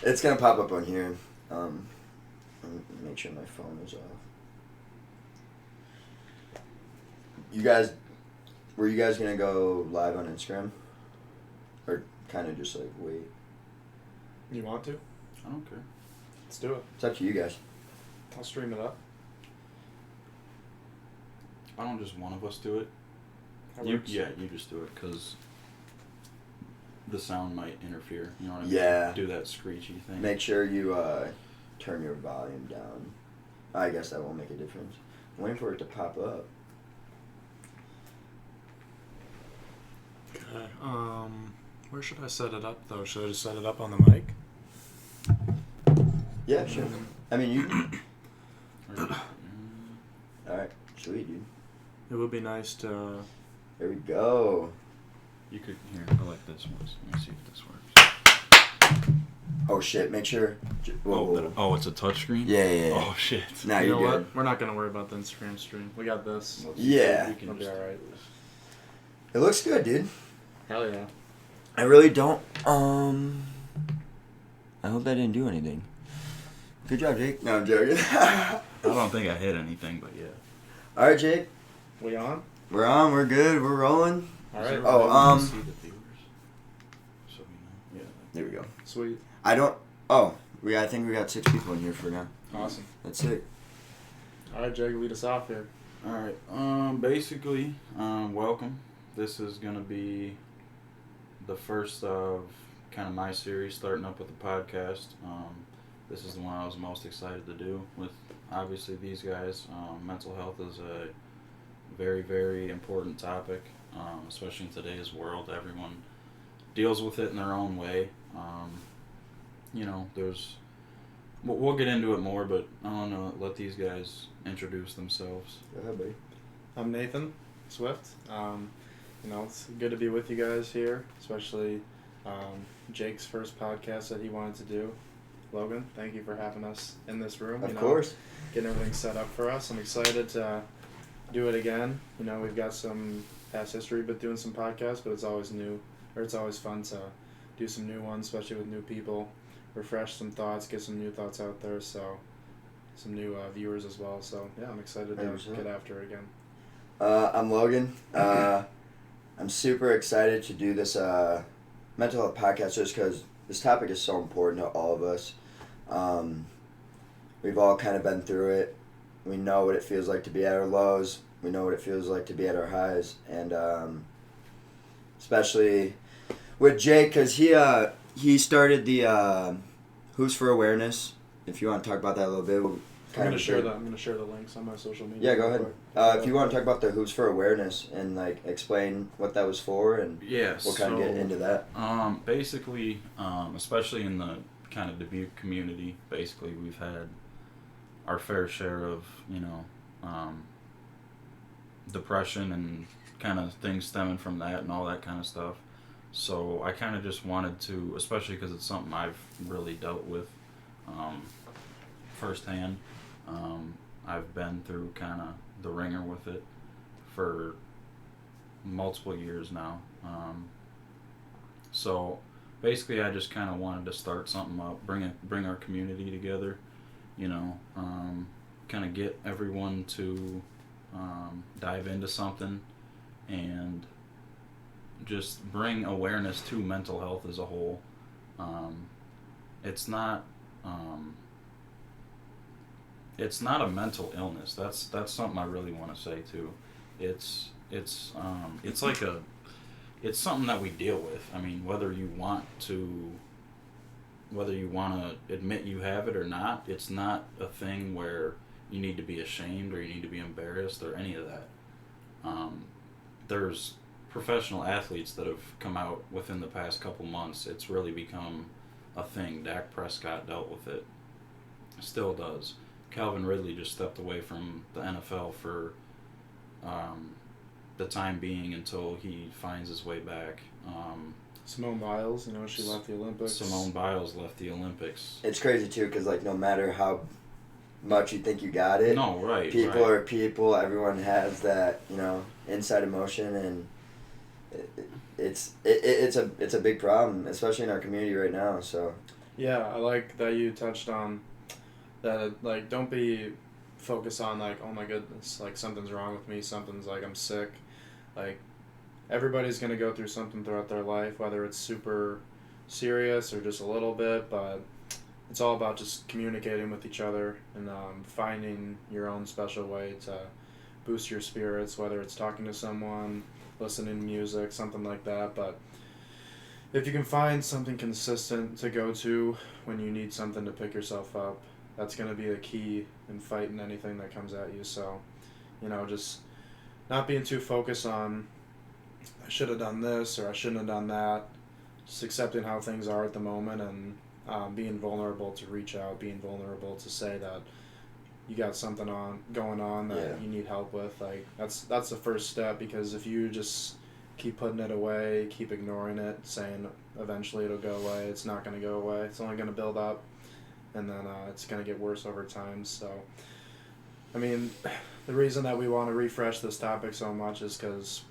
It's gonna pop up on here. Let me make sure my phone is off. Were you guys gonna go live on Instagram? Or kind of just like wait? You want to? I don't care. Let's do it. It's up to you guys. I'll stream it up. Why don't just one of us do it? You just do it, because the sound might interfere. You know what I mean? Yeah. Do that screechy thing. Make sure you turn your volume down. I guess that won't make a difference. I'm waiting for it to pop up. Okay. Where should I set it up though? Should I just set it up on the mic? Yeah, sure. I mean, you. All right, sweet, dude. It would be nice to. There we go. You could I like this one. Let me see if this works. Oh shit! Make sure. Oh, it's a touchscreen? Yeah. Oh shit. Nah, you you're know good. what? We're not gonna worry about the Instagram stream. We got this. Yeah. It'll be alright. It looks good, dude. Hell yeah. I really don't. I hope that didn't do anything. Good job, Jake. No, I'm joking. I don't think I hit anything, but yeah. All right, Jake. We on? We're on. We're good. We're rolling. All right. Oh, See the viewers, so we know. Yeah. There we go. Sweet. I don't. Oh, I think we got 6 people in here for now. Awesome. That's it. All right, Jake, lead us off here. All right. Basically, welcome. This is gonna be the first of kind of my series, starting up with the podcast. This is the one I was most excited to do with, obviously, these guys. Mental health is a very, very important topic, especially in today's world. Everyone deals with it in their own way. We'll get into it more, but I don't know, let these guys introduce themselves. Go ahead, buddy. I'm Nathan Swift. It's good to be with you guys here, especially Jake's first podcast that he wanted to do. Logan, thank you for having us in this room. Of course. Getting everything set up for us. I'm excited to do it again. We've got some past history, but doing some podcasts, but it's always fun to do some new ones, especially with new people, refresh some thoughts, get some new thoughts out there, so some new viewers as well. So, yeah, I'm excited to 100%. get after it again. I'm Logan. I'm super excited to do this mental health podcast just because this topic is so important to all of us. We've all kind of been through it. We know what it feels like to be at our lows. We know what it feels like to be at our highs. And especially with Jake, because he started the Who's for Awareness. If you want to talk about that a little bit. I'm gonna share the links on my social media. Yeah, go ahead. If you want to talk about the Who's for Awareness and explain what that was for, and we'll kind of get into that. Basically, especially in the kind of Dubuque community, basically we've had our fair share of depression and kind of things stemming from that and all that kind of stuff. So I kind of just wanted to, especially because it's something I've really dealt with firsthand. I've been through kind of the ringer with it for multiple years now. So basically I just kind of wanted to start something up, bring our community together, kind of get everyone to dive into something and just bring awareness to mental health as a whole. It's not a mental illness. That's something I really want to say too. It's something that we deal with. I mean, whether you want to admit you have it or not, it's not a thing where you need to be ashamed or you need to be embarrassed or any of that. There's professional athletes that have come out within the past couple months. It's really become a thing. Dak Prescott dealt with it. Still does. Calvin Ridley just stepped away from the NFL for the time being until he finds his way back. Simone Biles, she left the Olympics. Simone Biles left the Olympics. It's crazy too, because no matter how much you think you got it, no, right, people are people. Everyone has that, inside emotion, and it's a big problem, especially in our community right now. So Yeah, I like that you touched on that. Like, don't be focused on like, oh my goodness, like something's wrong with me. Something's like I'm sick. Like everybody's gonna go through something throughout their life, whether it's super serious or just a little bit. But it's all about just communicating with each other and finding your own special way to boost your spirits, whether it's talking to someone, listening to music, something like that. But if you can find something consistent to go to when you need something to pick yourself up, that's going to be the key in fighting anything that comes at you. So, just not being too focused on, I should have done this or I shouldn't have done that. Just accepting how things are at the moment and being vulnerable to reach out, being vulnerable to say that you got something going on that you need help with. Like that's the first step, because if you just keep putting it away, keep ignoring it, saying eventually it'll go away, it's not going to go away. It's only going to build up, and then it's going to get worse over time. So, I mean, the reason that we want to refresh this topic so much is because,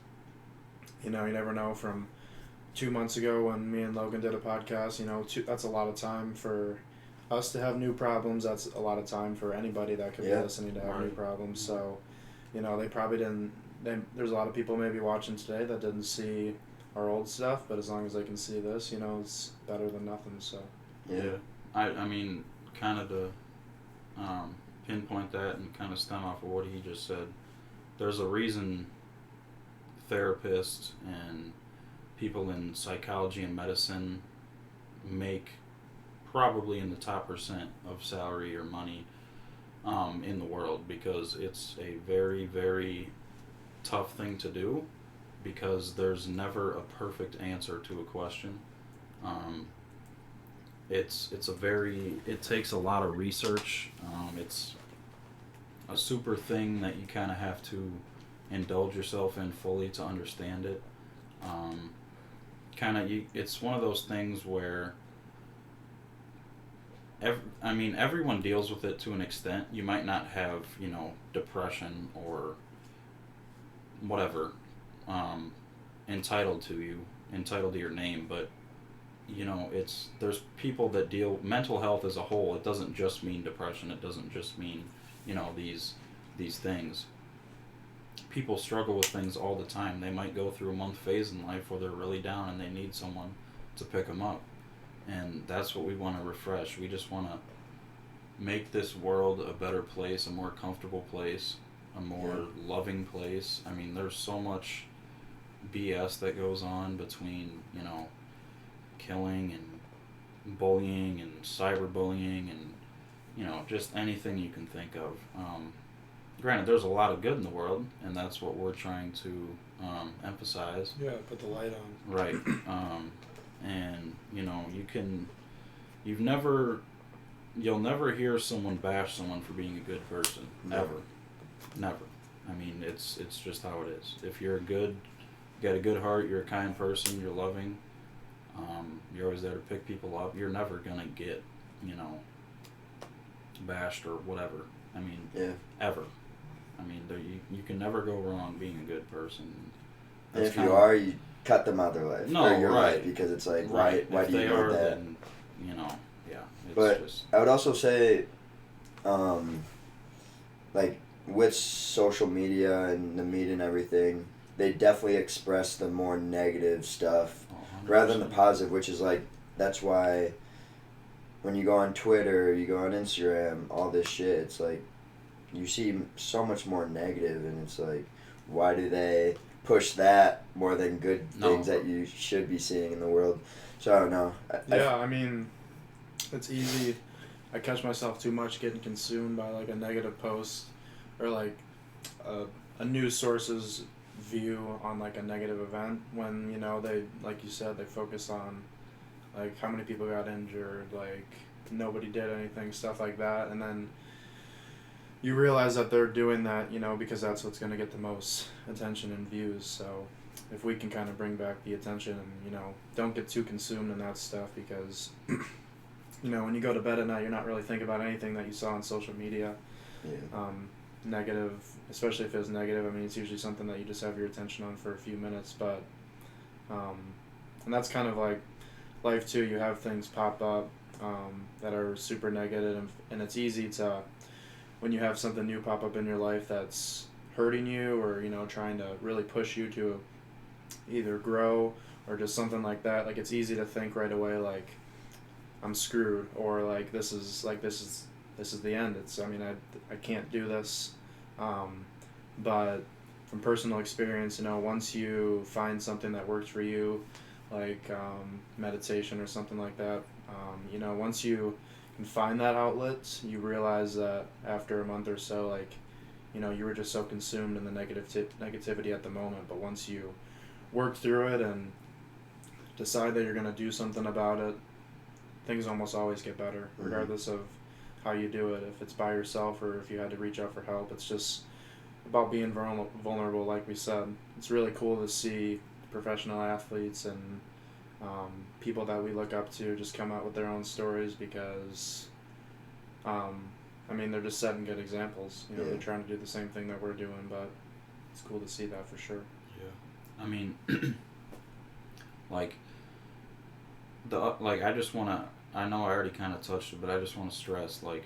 you never know. From 2 months ago when me and Logan did a podcast, that's a lot of time for us to have new problems. That's a lot of time for anybody that could be listening to have new problems. So, they probably didn't. There's a lot of people maybe watching today that didn't see our old stuff, but as long as they can see this, it's better than nothing. So yeah, I mean, kind of to pinpoint that and kind of stem off of what he just said. There's a reason therapists and people in psychology and medicine make probably in the top percent of salary or money in the world, because it's a very, very tough thing to do, because there's never a perfect answer to a question. It takes a lot of research. It's a super thing that you kind of have to indulge yourself in fully to understand it. It's one of those things where everyone deals with it to an extent. You might not have, depression or whatever entitled to your name, but there's people that deal mental health as a whole. It doesn't just mean depression. It doesn't just mean these things. People struggle with things all the time. They might go through a month phase in life where they're really down and they need someone to pick them up, and that's what we want to refresh. We just want to make this world a better place, a more comfortable place, a more loving place. I mean, there's so much BS that goes on between, killing and bullying and cyberbullying and, just anything you can think of. Granted, there's a lot of good in the world, and that's what we're trying to emphasize. Yeah, put the light on. Right. And, you'll never hear someone bash someone for being a good person. Never. I mean, it's just how it is. If you're you got a good heart, you're a kind person, you're loving, you're always there to pick people up, you're never gonna get, bashed or whatever. I mean, ever. I mean, you can never go wrong being a good person. And if you are, you cut them out of their life. No, or your right. life, because it's like, Right. why If do you they need are, that? then, it's But just... I would also say, like, with social media and the media and everything, they definitely express the more negative stuff rather than the positive, which is like, that's why when you go on Twitter, you go on Instagram, all this shit, it's like, you see so much more negative, and it's like, why do they push that more than good things that you should be seeing in the world? So I don't know. I mean, it's easy. I catch myself too much getting consumed by like a negative post or like a news source's view on like a negative event, when they, like you said, they focus on like how many people got injured, like nobody did anything, stuff like that, and then you realize that they're doing that because that's what's going to get the most attention and views. So if we can kind of bring back the attention and don't get too consumed in that stuff, because when you go to bed at night, you're not really thinking about anything that you saw on social media. Negative, especially if it was negative. I mean, it's usually something that you just have your attention on for a few minutes, but and that's kind of like life too. You have things pop up that are super negative, and it's easy to, when you have something new pop up in your life that's hurting you or, trying to really push you to either grow or just something like that, like it's easy to think right away like I'm screwed, or like this is the end. I can't do this. But from personal experience, once you find something that works for you, like meditation or something like that, once you can find that outlet, you realize that after a month or so, like, you were just so consumed in the negativity at the moment. But once you work through it and decide that you're going to do something about it, things almost always get better, regardless of how you do it. If it's by yourself or if you had to reach out for help, it's just about being vulnerable, like we said. It's really cool to see professional athletes and people that we look up to just come out with their own stories, because they're just setting good examples. They're trying to do the same thing that we're doing, but it's cool to see that for sure. Yeah. I just want to, I know I already kind of touched it, but I just want to stress, like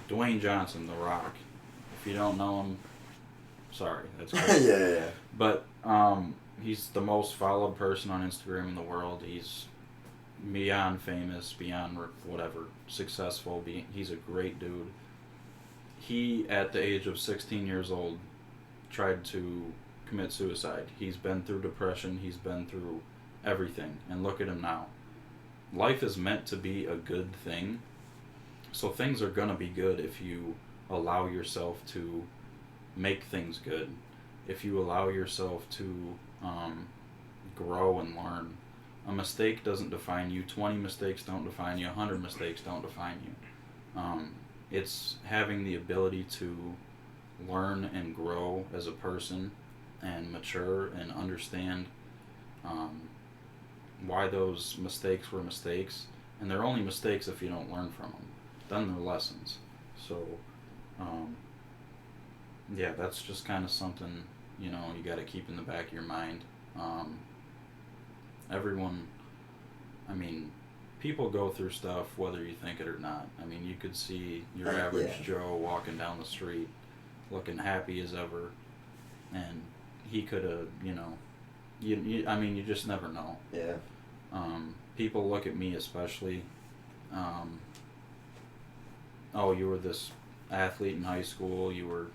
Dwayne Johnson, The Rock. If you don't know him, sorry, that's crazy. Yeah. But he's the most followed person on Instagram in the world. He's beyond famous, beyond whatever, successful. He's a great dude. He, at the age of 16 years old, tried to commit suicide. He's been through depression. He's been through everything. And look at him now. Life is meant to be a good thing. So things are going to be good if you allow yourself to make things good. If you allow yourself to grow and learn. A mistake doesn't define you. 20 mistakes don't define you. 100 mistakes don't define you. It's having the ability to learn and grow as a person and mature and understand why those mistakes were mistakes. And they're only mistakes if you don't learn from them. Then they're lessons. So, that's just kind of something, you got to keep in the back of your mind. Everyone, people go through stuff whether you think it or not. You could see your average Joe walking down the street looking happy as ever, and he could have, you just never know. Yeah. People look at me especially, oh, you were this athlete in high school, you were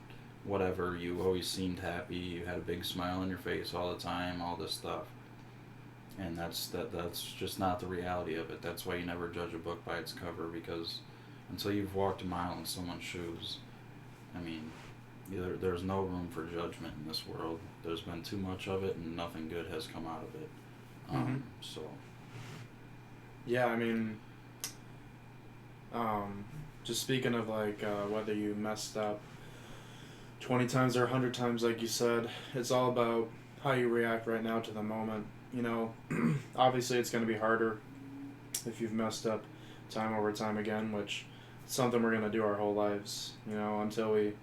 whatever, you always seemed happy, you had a big smile on your face all the time, all this stuff. And that's just not the reality of it. That's why you never judge a book by its cover, because until you've walked a mile in someone's shoes, there's no room for judgment in this world. There's been too much of it, and nothing good has come out of it. So. Yeah, just speaking of whether you messed up 20 times or 100 times, like you said, it's all about how you react right now to the moment. Obviously it's going to be harder if you've messed up time over time again, which is something we're going to do our whole lives. Until we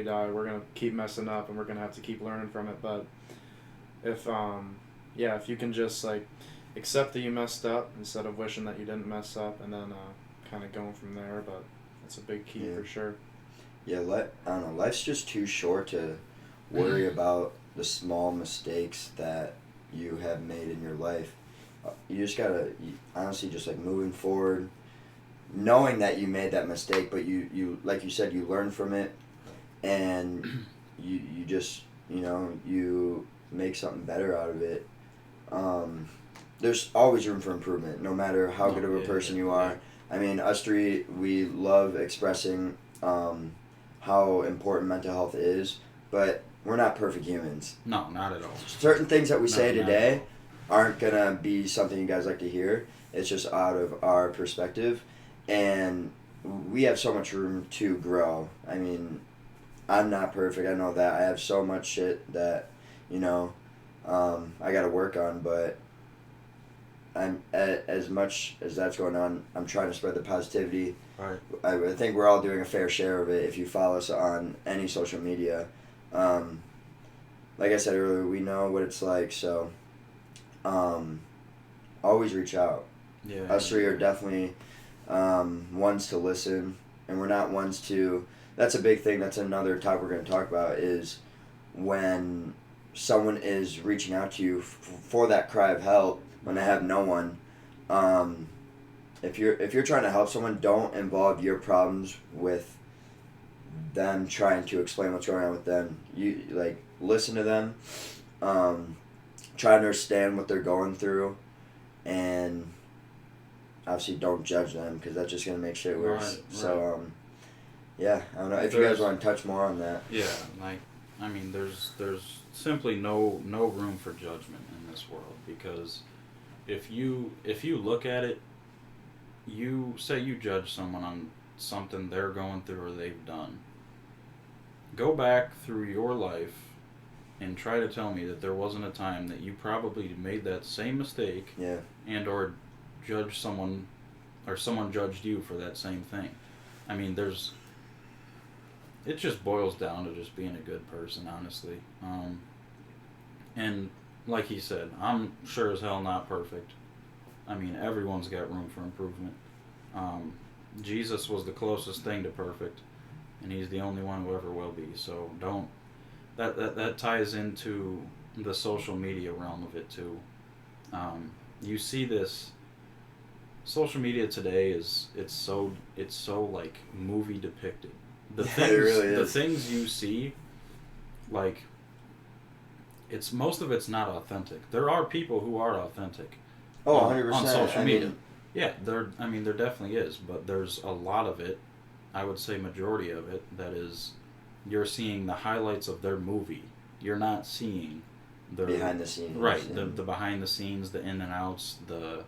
die, we're going to keep messing up, and we're going to have to keep learning from it. But if you can just accept that you messed up instead of wishing that you didn't mess up, and then kind of going from there. But that's a big key for sure. Yeah, I don't know. Life's just too short to worry about the small mistakes that you have made in your life. You just gotta, honestly, just moving forward, knowing that you made that mistake, but you like you said, you learn from it, and you just, you make something better out of it. There's always room for improvement, no matter how good of a person you are. Us three, we love expressing how important mental health is, but we're not perfect humans. No, not at all. Certain things that we say today aren't going to be something you guys like to hear. It's just out of our perspective. And we have so much room to grow. I'm not perfect. I know that. I have so much shit that, I got to work on. But I'm as much as that's going on, I'm trying to spread the positivity. Right. I think we're all doing a fair share of it if you follow us on any social media. Like I said earlier, we know what it's like, so always reach out. Yeah. Us three are definitely ones to listen, and we're not ones to. That's a big thing. That's another topic we're going to talk about is when someone is reaching out to you for that cry of help when they have no one. If you're trying to help someone, don't involve your problems with them trying to explain what's going on with them. You listen to them, try to understand what they're going through, and obviously don't judge them because that's just gonna make shit worse. Right. So yeah, I don't know if you guys want to touch more on that. Yeah, there's simply no room for judgment in this world, because if you look at it, you say you judge someone on something they're going through or they've done. Go back through your life and try to tell me that there wasn't a time that you probably made that same mistake, Yeah. and or judge someone, or someone judged you for that same thing. I mean, it just boils down to just being a good person, honestly. And like he said, I'm sure as hell not perfect. I mean, everyone's got room for improvement. Jesus was the closest thing to perfect, and he's the only one who ever will be. So that ties into the social media realm of it too. You see this social media today it's so like movie depicted. The things, it really is. The things you see, like, most of it's not authentic. There are people who are authentic. Oh, 100%. On social media. Yeah, there definitely is, but there's a lot of it, I would say majority of it, that is, you're seeing the highlights of their movie. You're not seeing the behind the scenes. Right, the behind the scenes, the in and outs, the,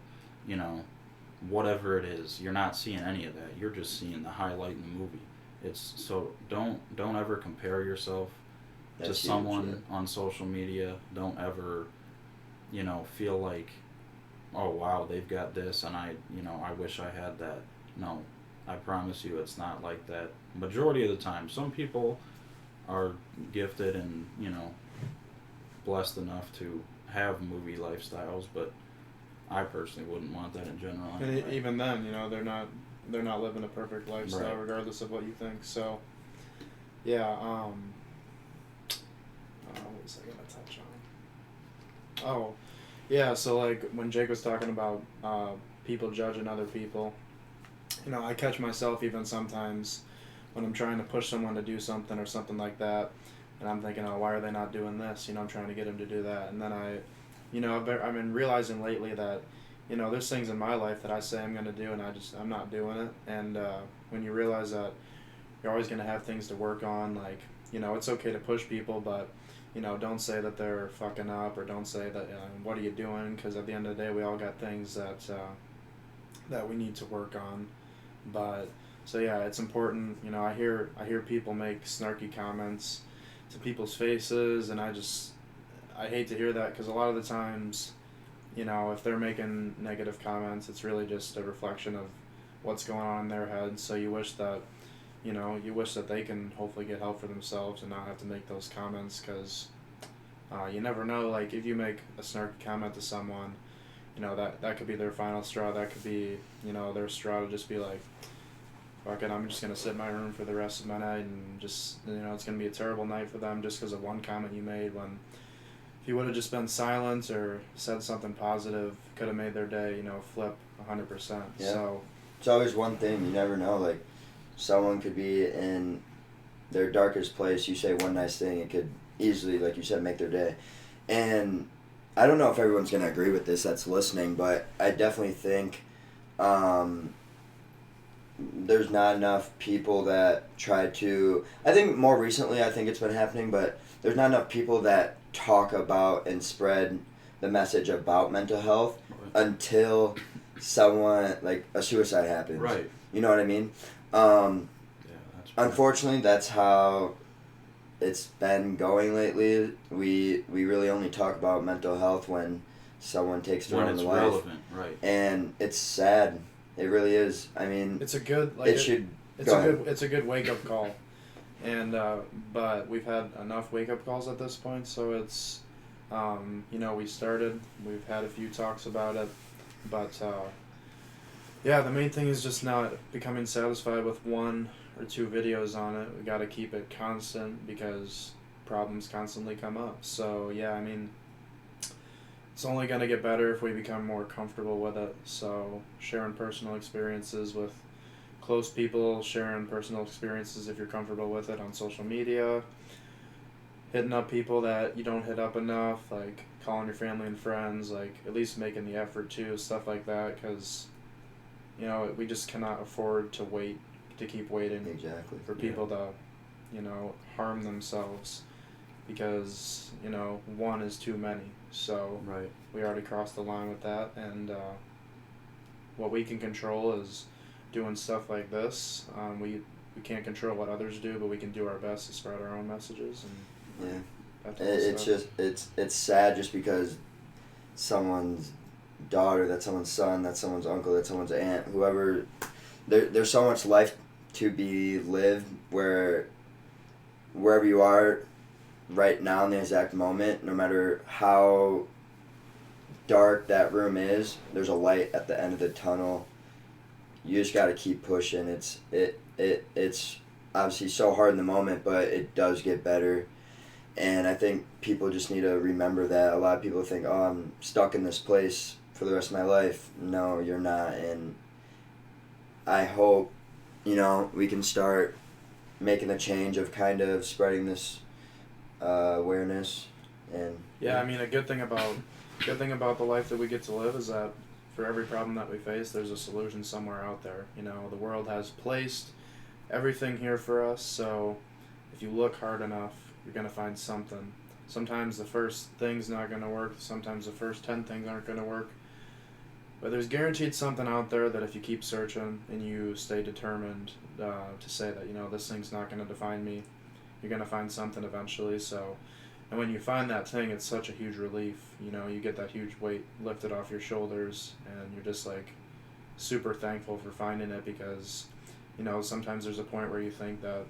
whatever it is. You're not seeing any of that. You're just seeing the highlight in the movie. It's so don't ever compare yourself to someone on social media. Don't ever, feel like, oh wow, they've got this and I wish I had that. No, I promise you it's not like that. Majority of the time, some people are gifted and, blessed enough to have movie lifestyles, but I personally wouldn't want that in general. Anyway. And even then, they're not living a perfect lifestyle, right, regardless of what you think. So, yeah. What was I gonna touch on? Oh, yeah. So like when Jake was talking about people judging other people, I catch myself even sometimes when I'm trying to push someone to do something or something like that, and I'm thinking, oh, why are they not doing this? I'm trying to get them to do that, and then I've been realizing lately that, there's things in my life that I say I'm going to do and I'm not doing it. And when you realize that you're always going to have things to work on, like, it's okay to push people, but, don't say that they're fucking up, or don't say that, what are you doing? Because at the end of the day, we all got things that we need to work on. But, so yeah, it's important. I hear people make snarky comments to people's faces, and I hate to hear that, because a lot of the times, if they're making negative comments, it's really just a reflection of what's going on in their head. So you wish that they can hopefully get help for themselves and not have to make those comments, because you never know. Like, if you make a snarky comment to someone, that could be their final straw. That could be, their straw to just be like, fuck it, I'm just going to sit in my room for the rest of my night, and just, it's going to be a terrible night for them just because of one comment you made, when if you would have just been silent or said something positive, could have made their day, flip 100%. Yeah. So it's always one thing. You never know. Like, someone could be in their darkest place. You say one nice thing, it could easily, like you said, make their day. And I don't know if everyone's going to agree with this that's listening, but I definitely think there's not enough people that try to... I think more recently, I think it's been happening, but there's not enough people that talk about and spread the message about mental health until someone, like a suicide happens. Right. You know what I mean? Unfortunately, that's how it's been going lately. We really only talk about mental health when someone takes their own life. When it's relevant, right. And it's sad. It really is. I mean, it's a good, it's a good wake-up call. And but we've had enough wake-up calls at this point, so it's we've had a few talks about it, but Yeah, the main thing is just not becoming satisfied with 1 or 2 videos on it. We got to keep it constant because problems constantly come up. So, yeah, I mean, it's only going to get better if we become more comfortable with it. So, sharing personal experiences with close people, sharing personal experiences if you're comfortable with it on social media, hitting up people that you don't hit up enough, like calling your family and friends, like at least making the effort too, stuff like that, because you know, we just cannot afford to keep waiting Exactly. for people to, you know, harm themselves, because, you know, 1 is too many. So Right. we already crossed the line with that, and what we can control is doing stuff like this. We can't control what others do, but we can do our best to spread our own messages. And Yeah. that type of It's stuff. just it's sad just because someone's daughter, that's someone's son, that's someone's uncle, that's someone's aunt, whoever. There's so much life to be lived wherever you are right now in the exact moment, no matter how dark that room is, there's a light at the end of the tunnel. You just got to keep pushing. It's obviously so hard in the moment, but it does get better. And I think people just need to remember that. A lot of people think, oh, I'm stuck in this place for the rest of my life. No, you're not. And I hope, you know, we can start making a change of kind of spreading this awareness. And Yeah, I mean, a good thing about the life that we get to live is that for every problem that we face, there's a solution somewhere out there. You know, the world has placed everything here for us, so if you look hard enough, you're going to find something. Sometimes the first thing's not going to work, sometimes the first 10 things aren't going to work, but there's guaranteed something out there that if you keep searching and you stay determined to say that, you know, this thing's not going to define me, you're going to find something eventually. So, and when you find that thing, it's such a huge relief. You know, you get that huge weight lifted off your shoulders, and you're just like super thankful for finding it, because, you know, sometimes there's a point where you think that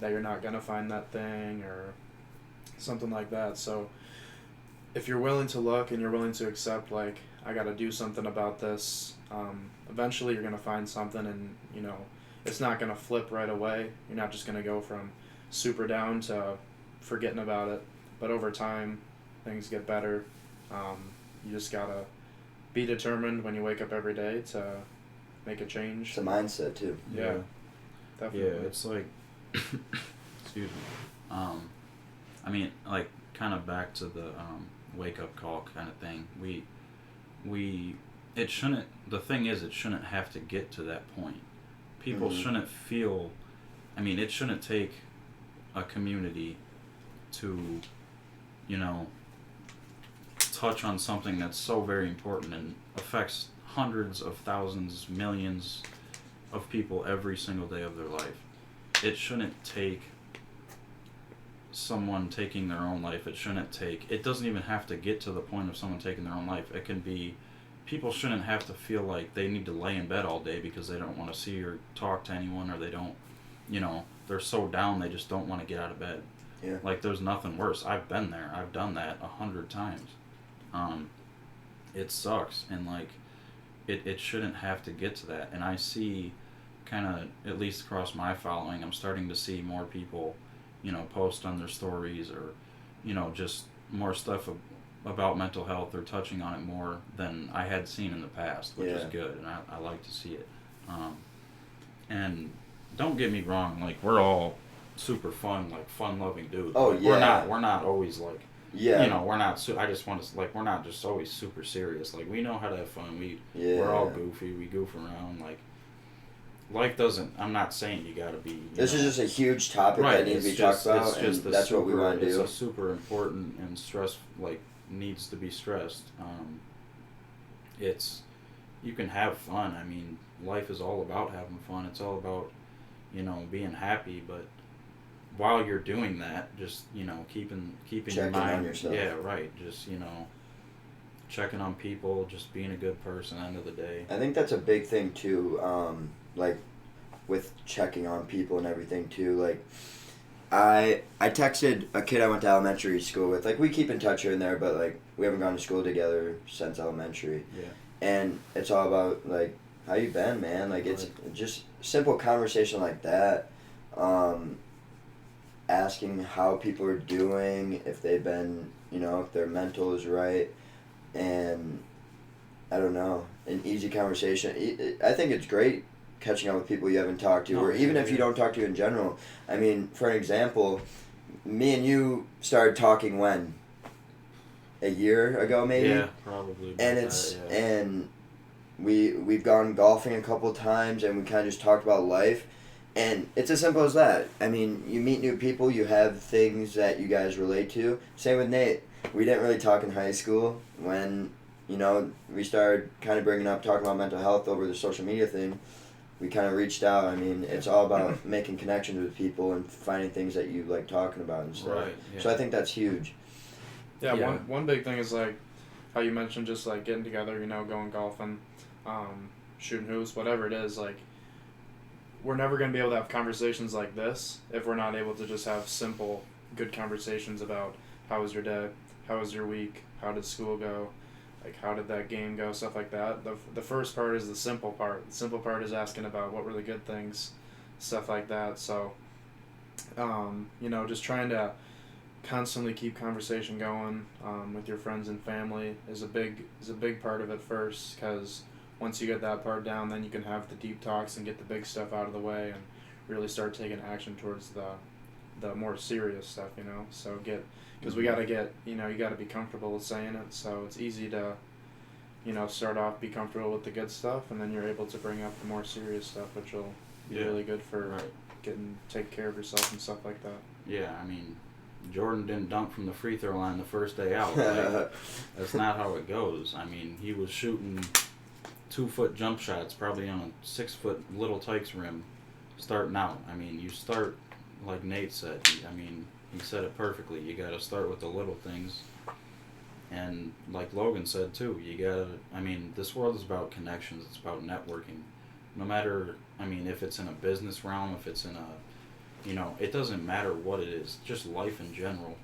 that you're not gonna find that thing or something like that. So if you're willing to look and you're willing to accept, like, I got to do something about this, eventually you're gonna find something, and you know, it's not gonna flip right away. You're not just gonna go from super down to forgetting about it, but over time things get better. You just gotta be determined when you wake up every day to make a change. it's a mindset too. Yeah, definitely. Yeah, it's like, excuse me. I mean, like, kind of back to the wake up call kind of thing. It shouldn't. The thing is, it shouldn't have to get to that point. People shouldn't feel. I mean, it shouldn't take a community to, you know, touch on something that's so very important and affects hundreds of thousands, millions of people every single day of their life. It shouldn't take someone taking their own life. It doesn't even have to get to the point of someone taking their own life. It can be, people shouldn't have to feel like they need to lay in bed all day because they don't want to see or talk to anyone, or they don't, you know, they're so down they just don't want to get out of bed. Yeah. Like, there's nothing worse. I've been there. I've done that 100 times. It sucks, and like, it shouldn't have to get to that. And I see, kind of, at least across my following, I'm starting to see more people, you know, post on their stories, or, you know, just more stuff about mental health, or touching on it more than I had seen in the past, which is good, and I like to see it. And don't get me wrong, like, we're all super fun-loving dudes. Oh, like, yeah. We're not always like, Yeah. you know, we're not. I just want to, like, we're not just always super serious. Like, we know how to have fun. We're all goofy. We goof around. Like, life doesn't. I'm not saying you got to be. This is just a huge topic right, that needs to be talked about, and that's what we want to do. It's a super important and needs to be stressed. You can have fun. I mean, life is all about having fun. It's all about, you know, being happy, but while you're doing that, just, you know, keeping your mind on yourself. Yeah, right. Just, you know, checking on people, just being a good person. End of the day, I think that's a big thing too. Like, with checking on people and everything too. Like, I texted a kid I went to elementary school with. Like, we keep in touch here and there, but like, we haven't gone to school together since elementary. Yeah. and it's all about like how you been, man. Like it's just simple conversation like that. Asking how people are doing, if they've been, if their mental is right, and I don't know, an easy conversation. I think it's great catching up with people you haven't talked to, or even if you don't talk to in general. I mean, for an example, me and you started talking when? A year ago, maybe. Yeah, probably. And and we've gone golfing a couple times, and we kind of just talked about life, and it's as simple as that. I mean, you meet new people, you have things that you guys relate to. Same with Nate. We didn't really talk in high school when we started kind of bringing up talking about mental health over the social media thing. We kind of reached out. I mean, it's all about making connections with people and finding things that you like talking about and stuff. Right. Yeah. So I think that's huge. Yeah. One big thing is like how you mentioned just like getting together, going golfing, shooting hoops, whatever it is. Like, we're never going to be able to have conversations like this if we're not able to just have simple, good conversations about how was your day, how was your week, how did school go, like how did that game go, stuff like that. The first part is the simple part. The simple part is asking about what were the good things, stuff like that. So, just trying to constantly keep conversation going with your friends and family is a big part of it first, because once you get that part down, then you can have the deep talks and get the big stuff out of the way and really start taking action towards the more serious stuff, So because we got to get, you got to be comfortable with saying it. So it's easy to, start off, be comfortable with the good stuff, and then you're able to bring up the more serious stuff, which will be really good for take care of yourself and stuff like that. Yeah, I mean, Jordan didn't dunk from the free throw line the first day out. Right? That's not how it goes. I mean, he was shooting 2-foot jump shots, probably on a 6-foot Little Tykes rim, starting out. I mean, you start, like Nate said, he said it perfectly. You got to start with the little things. And like Logan said too, this world is about connections. It's about networking. No matter, if it's in a business realm, if it's in a, it doesn't matter what it is, just life in general.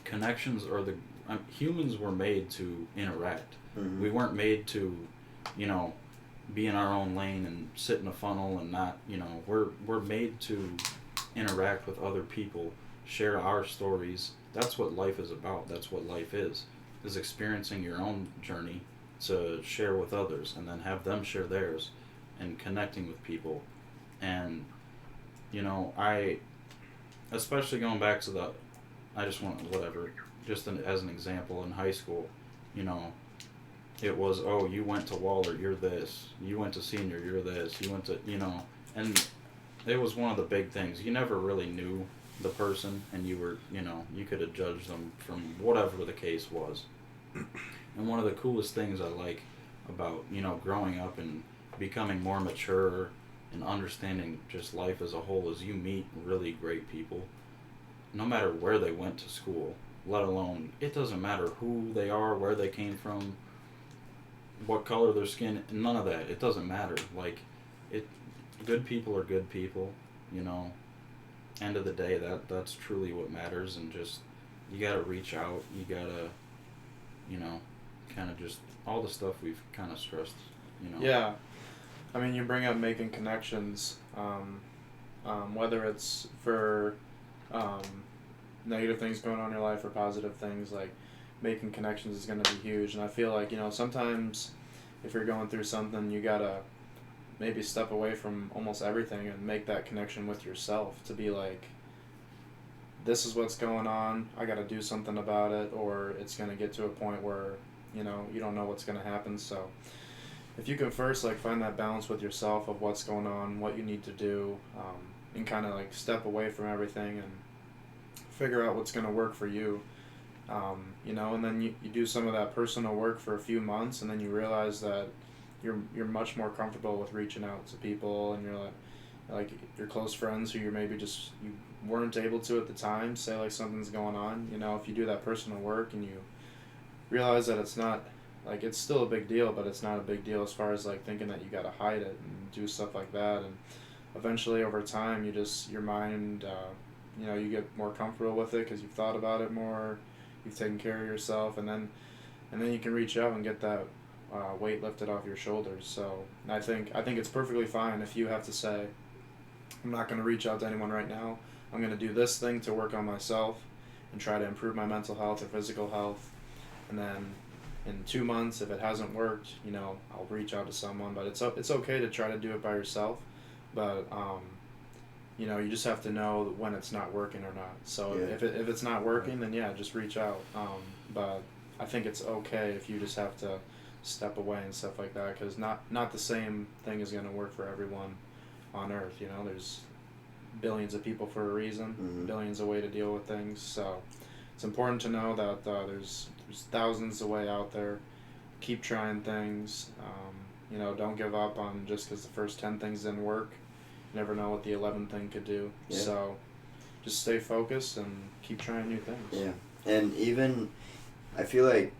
Connections are humans were made to interact. Mm-hmm. We weren't made to, be in our own lane and sit in a funnel and not, we're made to interact with other people, share our stories. That's what life is about. That's what life is experiencing your own journey to share with others and then have them share theirs and connecting with people. And, especially going back to as an example, in high school, it was, oh, you went to Waller, you're this. You went to senior, you're this. You went to, and it was one of the big things. You never really knew the person, and you were, you could have judged them from whatever the case was. And one of the coolest things I like about, growing up and becoming more mature and understanding just life as a whole is you meet really great people, no matter where they went to school, let alone, it doesn't matter who they are, where they came from, what color their skin, none of that. It doesn't matter. Like, good people are good people, End of the day, that's truly what matters, and just, you gotta reach out, you gotta, kind of just, all the stuff we've kind of stressed, Yeah. I mean, you bring up making connections, whether it's for negative things going on in your life or positive things, like making connections is going to be huge. And I feel like, sometimes if you're going through something, you got to maybe step away from almost everything and make that connection with yourself to be like, this is what's going on, I got to do something about it, or it's going to get to a point where, you don't know what's going to happen. So if you can first find that balance with yourself of what's going on, what you need to do, and kind of step away from everything and figure out what's going to work for you, and then you do some of that personal work for a few months, and then you realize that you're much more comfortable with reaching out to people, and you're like your close friends who you maybe just you weren't able to at the time say something's going on. If you do that personal work and you realize that it's not it's still a big deal, but it's not a big deal as far as thinking that you got to hide it and do stuff like that. And eventually over time your mind you get more comfortable with it because you've thought about it more, you've taken care of yourself, and then you can reach out and get that weight lifted off your shoulders. So I think it's perfectly fine if you have to say, I'm not going to reach out to anyone right now. I'm going to do this thing to work on myself and try to improve my mental health or physical health. And then in 2 months, if it hasn't worked, I'll reach out to someone. But it's okay to try to do it by yourself. But, you just have to know when it's not working or not. So if it's not working, then just reach out. But I think it's okay if you just have to step away and stuff like that, because not the same thing is going to work for everyone on Earth. There's billions of people for a reason, billions of ways to deal with things. So it's important to know that there's thousands of ways out there. Keep trying things. Don't give up on just because the first 10 things didn't work. You never know what the 11th thing could do. Yeah. So just stay focused and keep trying new things. Yeah, and even I feel like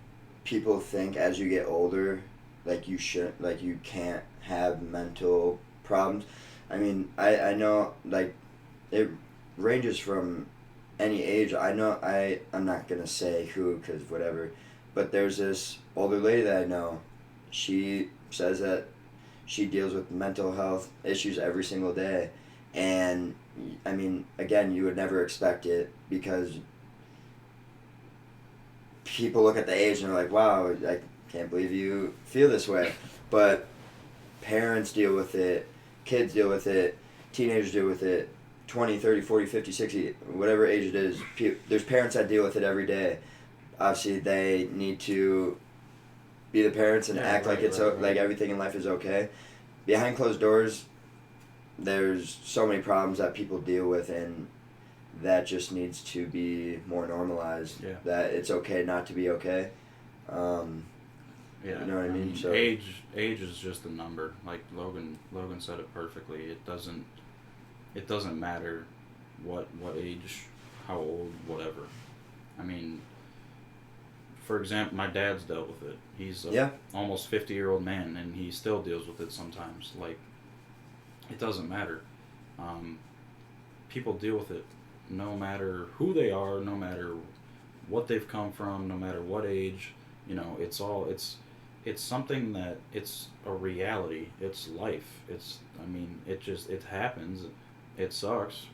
people think as you get older, you can't have mental problems. I mean, I know, it ranges from any age. I'm not going to say who, because whatever, but there's this older lady that I know. She says that she deals with mental health issues every single day. And, I mean, again, you would never expect it, because people look at the age and they're like, wow, I can't believe you feel this way. But parents deal with it, kids deal with it, teenagers deal with it, 20, 30, 40, 50, 60, whatever age it is. There's parents that deal with it every day. Obviously, they need to be the parents and act like like everything in life is okay. Behind closed doors, there's so many problems that people deal with, and that just needs to be more normalized. Yeah. That it's okay not to be okay. You know what I mean? So age is just a number. Like Logan said it perfectly. It doesn't matter what age, how old, whatever. I mean, for example, my dad's dealt with it. He's almost 50-year-old man, and he still deals with it sometimes. Like, it doesn't matter. People deal with it no matter who they are, no matter what they've come from, no matter what age. It's something that it's a reality. It's life. It happens. It sucks.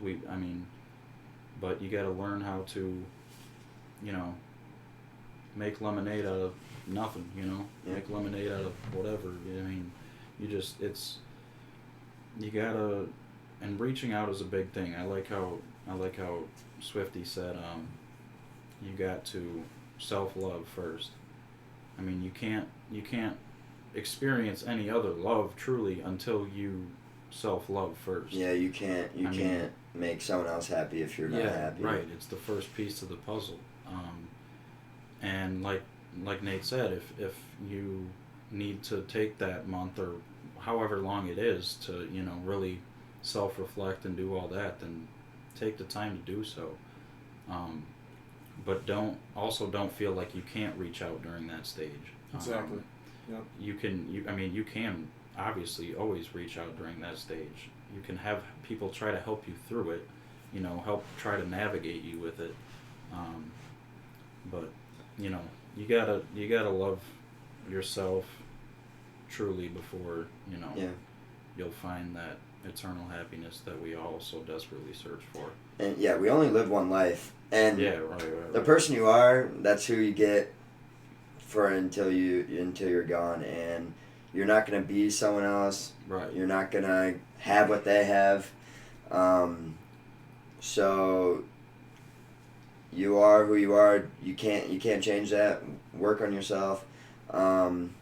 But you got to learn how to, make lemonade out of nothing. Make lemonade out of whatever. You gotta, and reaching out is a big thing. I like how Swifty said, you got to self-love first. I mean, you can't experience any other love truly until you self-love first. Yeah, you can't make someone else happy if you're not happy. Right. It's the first piece to the puzzle. And like Nate said, if you need to take that month or however long it is to, really self-reflect and do all that, then take the time to do so. But don't feel like you can't reach out during that stage. Exactly. Yep. You can obviously always reach out during that stage. You can have people try to help you through it, help try to navigate you with it. But you gotta love yourself truly before you'll find that eternal happiness that we all so desperately search for. And we only live one life, and right. The person you are, that's who you get for until you're gone, and you're not gonna be someone else. Right. You're not gonna have what they have. So you are who you are. You can't change that. Work on yourself. That's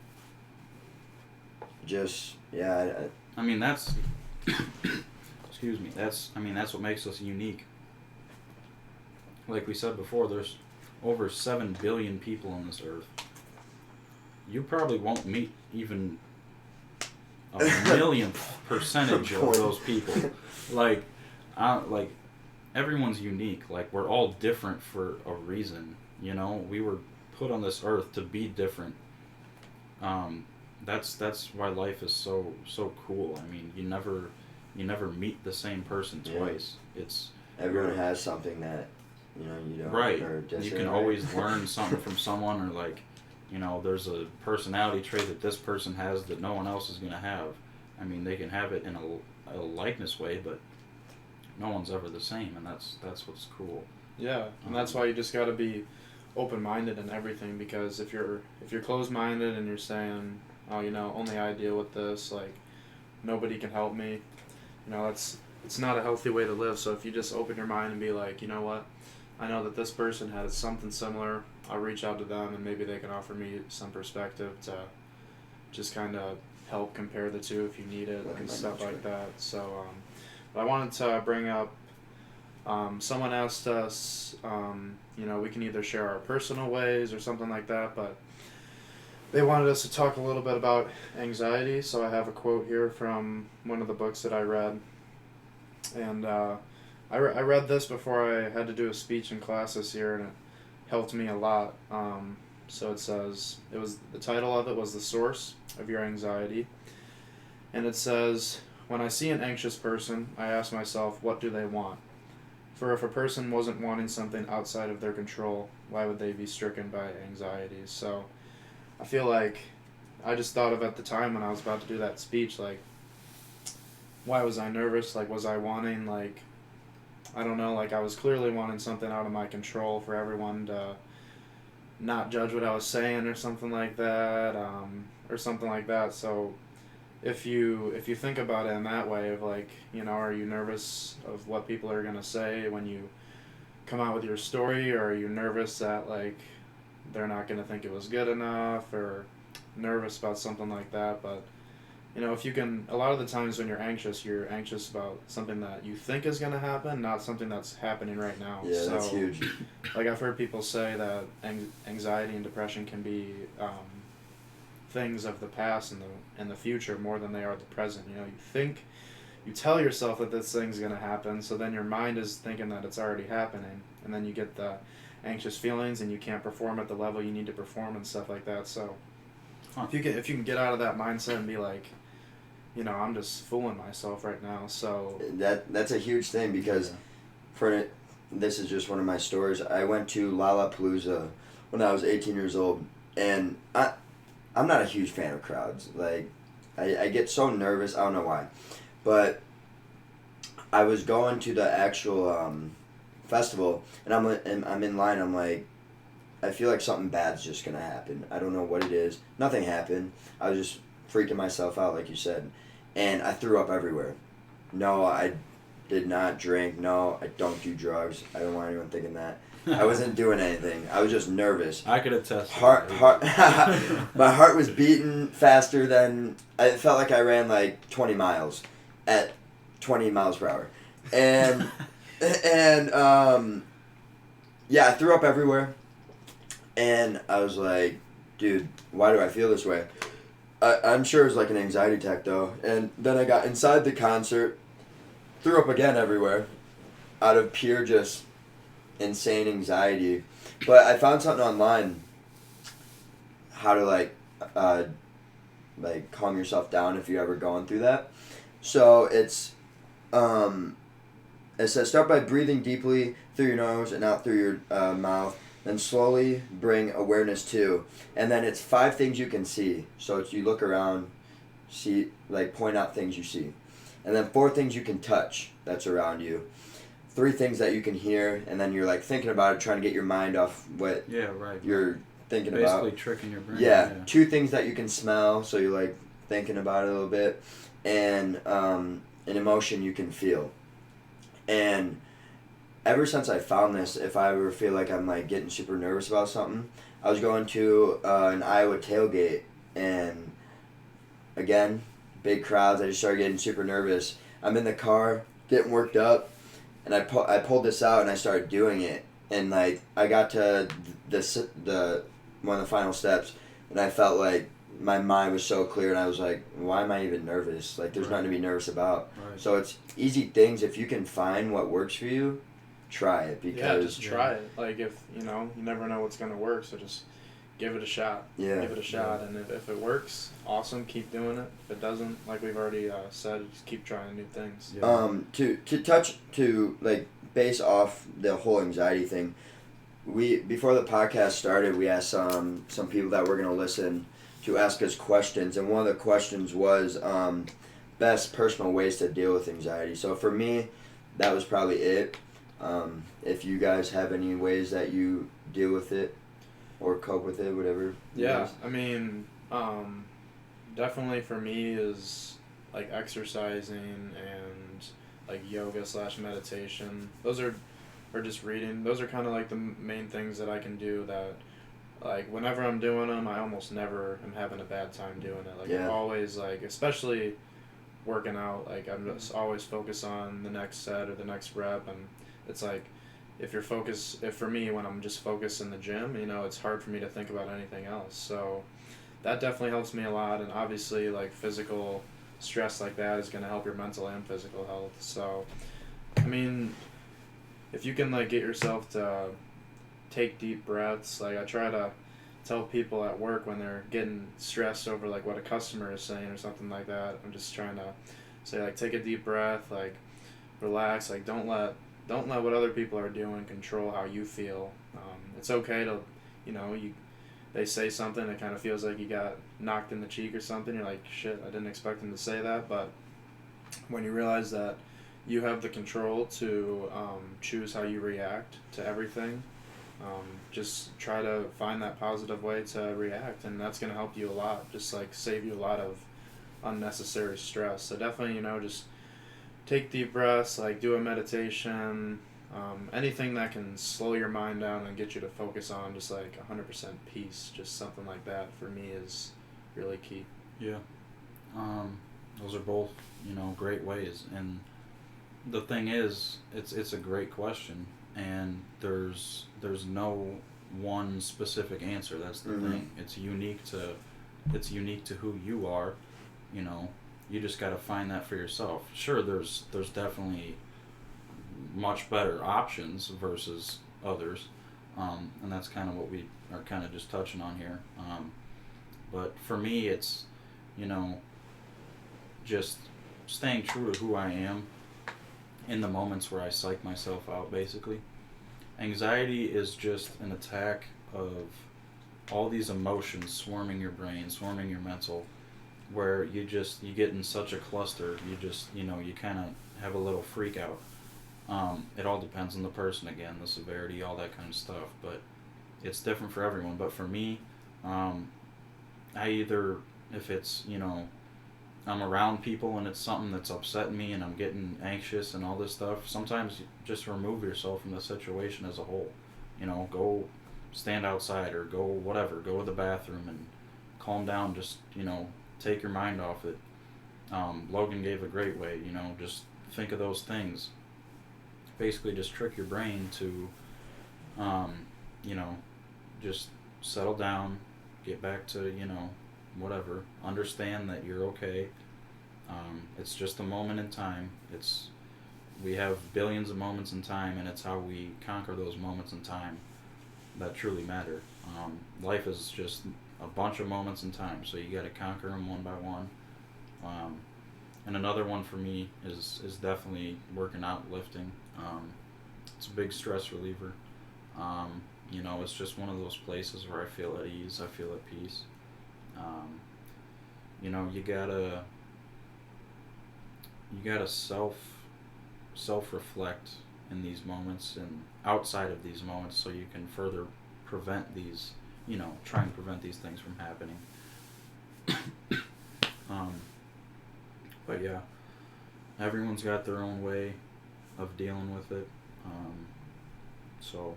excuse me. That's what makes us unique. Like we said before, there's over 7 billion people on this earth. You probably won't meet even a millionth percentage of those people. Like everyone's unique. Like, we're all different for a reason. We were put on this earth to be different. That's why life is so cool. I mean, you never meet the same person twice. Everyone has something that you don't. Right. Or you can always learn something from someone, or there's a personality trait that this person has that no one else is going to have. I mean, they can have it in a likeness way, but no one's ever the same, and that's what's cool. Yeah, and that's why you just got to be open-minded in everything, because if you're closed-minded and you're saying, oh, only I deal with this, like, nobody can help me, it's not a healthy way to live. So if you just open your mind and be like, you know what, I know that this person has something similar, I'll reach out to them and maybe they can offer me some perspective to just kind of help compare the two if you need it and stuff like that. So but I wanted to bring up, someone asked us, we can either share our personal ways or something like that, but they wanted us to talk a little bit about anxiety. So I have a quote here from one of the books that I read, and I read this before I had to do a speech in class this year, and it helped me a lot. So it says, the title of it was The Source of Your Anxiety, and it says, when I see an anxious person, I ask myself, what do they want? For if a person wasn't wanting something outside of their control, why would they be stricken by anxiety? So I feel like I just thought of at the time when I was about to do that speech, like, why was I nervous? Like, was I wanting, like, I don't know, like, I was clearly wanting something out of my control for everyone to not judge what I was saying or something like that, So if you think about it in that way of, like, are you nervous of what people are going to say when you come out with your story, or are you nervous that, like, they're not going to think it was good enough, or nervous about something like that? But if you can, a lot of the times when you're anxious about something that you think is going to happen, not something that's happening right now. Yeah, so, that's huge. Like, I've heard people say that anxiety and depression can be things of the past and the future more than they are the present. You tell yourself that this thing's going to happen, so then your mind is thinking that it's already happening, and then you get the anxious feelings and you can't perform at the level you need to perform and stuff like that. So if you can get out of that mindset and be like, I'm just fooling myself right now. So that's a huge thing, because this is just one of my stories. I went to Lollapalooza when I was 18 years old, and I'm not a huge fan of crowds. Like, I get so nervous. I don't know why, but I was going to the actual festival, and I'm in line. I'm like, I feel like something bad's just gonna happen. I don't know what it is. Nothing happened. I was just freaking myself out, like you said, and I threw up everywhere. No, I did not drink. No, I don't do drugs. I don't want anyone thinking that. I wasn't doing anything. I was just nervous. I could attest. Heart. My heart was beating faster than, I felt like I ran like 20 miles at 20 miles per hour, and yeah, I threw up everywhere, and I was like, dude, why do I feel this way? I'm sure it was like an anxiety attack though. And then I got inside the concert, threw up again everywhere, out of pure just insane anxiety. But I found something online, how to like calm yourself down if you're ever going through that. So it says, start by breathing deeply through your nose and out through your mouth. Then slowly bring awareness to. And then it's 5 things you can see. So it's, you look around, see, like, point out things you see. And then 4 things you can touch that's around you. 3 things that you can hear, and then you're like thinking about it, trying to get your mind off what you're thinking about. Basically tricking your brain. Yeah. 2 things that you can smell, so you're like thinking about it a little bit. And an emotion you can feel. And ever since I found this, if I ever feel like I'm like getting super nervous about something, I was going to an Iowa tailgate, and again, big crowds. I just started getting super nervous. I'm in the car, getting worked up, and I pulled this out and I started doing it, and like I got to the one of the final steps, and I felt like my mind was so clear, and I was like, why am I even nervous? Like, there's nothing to be nervous about. Right. So it's easy things. If you can find what works for you, try it, because just try it. Like, if you never know what's gonna work, so just give it a shot. Yeah. Give it a shot, and if it works, awesome, keep doing it. If it doesn't, like we've already said, just keep trying new things. Yeah. To base off the whole anxiety thing, before the podcast started, we asked some people that were going to listen to ask us questions, and one of the questions was best personal ways to deal with anxiety. So for me, that was probably it. If you guys have any ways that you deal with it or cope with it, whatever. Yeah, I mean, definitely for me is like exercising and like yoga / meditation. Those are, or just reading. Those are kind of like the main things that I can do that, like, whenever I'm doing them, I almost never am having a bad time doing it. Like, I'm always, like, especially working out, like, I'm just always focused on the next set or the next rep, and it's like, if for me, when I'm just focused in the gym, you know, it's hard for me to think about anything else. So that definitely helps me a lot, and obviously, like, physical stress like that is going to help your mental and physical health. So, I mean, if you can, like, get yourself to take deep breaths, like, I try to tell people at work when they're getting stressed over, like, what a customer is saying or something like that, I'm just trying to say, like, take a deep breath, like, relax, like, don't let what other people are doing control how you feel. It's okay to, you know, they say something, it kind of feels like you got knocked in the cheek or something, you're like, shit, I didn't expect them to say that, but when you realize that you have the control to choose how you react to everything, just try to find that positive way to react, and that's going to help you a lot, just like save you a lot of unnecessary stress. So definitely, you know, just take deep breaths, like do a meditation, anything that can slow your mind down and get you to focus on just like 100% peace, just something like that for me is really key. Yeah. Those are both, you know, great ways, and the thing is, it's a great question, and there's no one specific answer. That's the thing. It's unique to who you are. You know, you just got to find that for yourself. Sure, there's definitely much better options versus others, and that's kind of what we are kind of just touching on here. But for me, it's, you know, just staying true to who I am in the moments where I psych myself out, basically. Anxiety is just an attack of all these emotions swarming your brain, swarming your mental, where you get in such a cluster, you kind of have a little freak out. It all depends on the person, again, the severity, all that kind of stuff, but it's different for everyone. But for me, I either, if it's, you know, I'm around people and it's something that's upsetting me and I'm getting anxious and all this stuff, sometimes you just remove yourself from the situation as a whole. You know, go stand outside or go whatever, go to the bathroom and calm down, just, you know, take your mind off it. Logan gave a great way, you know, just think of those things. Basically just trick your brain to, you know, just settle down, get back to, you know, whatever, understand that you're okay. It's just a moment in time. We have billions of moments in time, and it's how we conquer those moments in time that truly matter. Life is just a bunch of moments in time, so you got to conquer them one by one. And another one for me is definitely working out, lifting. It's a big stress reliever. You know, it's just one of those places where I feel at ease, I feel at peace. You know, you gotta self-reflect in these moments and outside of these moments, so you can further prevent these, you know, try and prevent these things from happening. But yeah, everyone's got their own way of dealing with it. So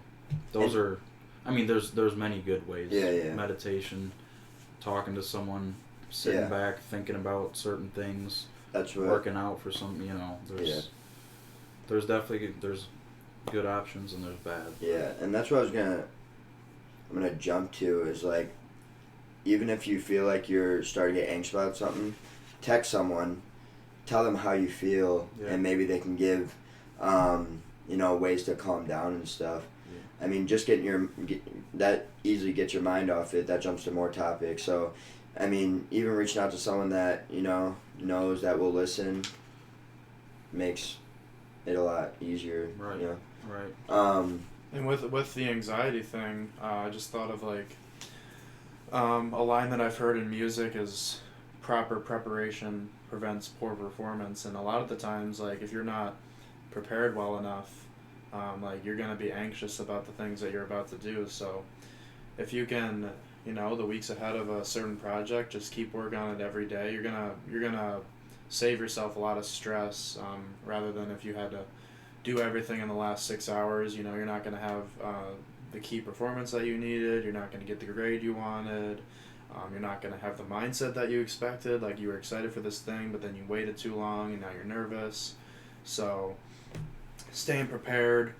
those are, I mean, there's many good ways. Yeah. Meditation, talking to someone, sitting back, thinking about certain things. That's right. Working out for some, you know, there's definitely, there's good options and there's bad. Yeah, and that's what I'm gonna jump to is, like, even if you feel like you're starting to get anxious about something, text someone, tell them how you feel, and maybe they can give, you know, ways to calm down and stuff. I mean, just that easily gets your mind off it. That jumps to more topics. So, I mean, even reaching out to someone that, you know, knows that will listen makes it a lot easier. Right. You know? Right. And with the anxiety thing, I just thought of like a line that I've heard in music is proper preparation prevents poor performance, and a lot of the times, like if you're not prepared well enough, like you're gonna be anxious about the things that you're about to do. So if you can, the weeks ahead of a certain project, just keep working on it every day. You're gonna save yourself a lot of stress, rather than if you had to do everything in the last 6 hours. You're not gonna have the key performance that you needed. You're not gonna get the grade you wanted. You're not gonna have the mindset that you expected. Like you were excited for this thing, but then you waited too long, and now you're nervous. So, staying prepared,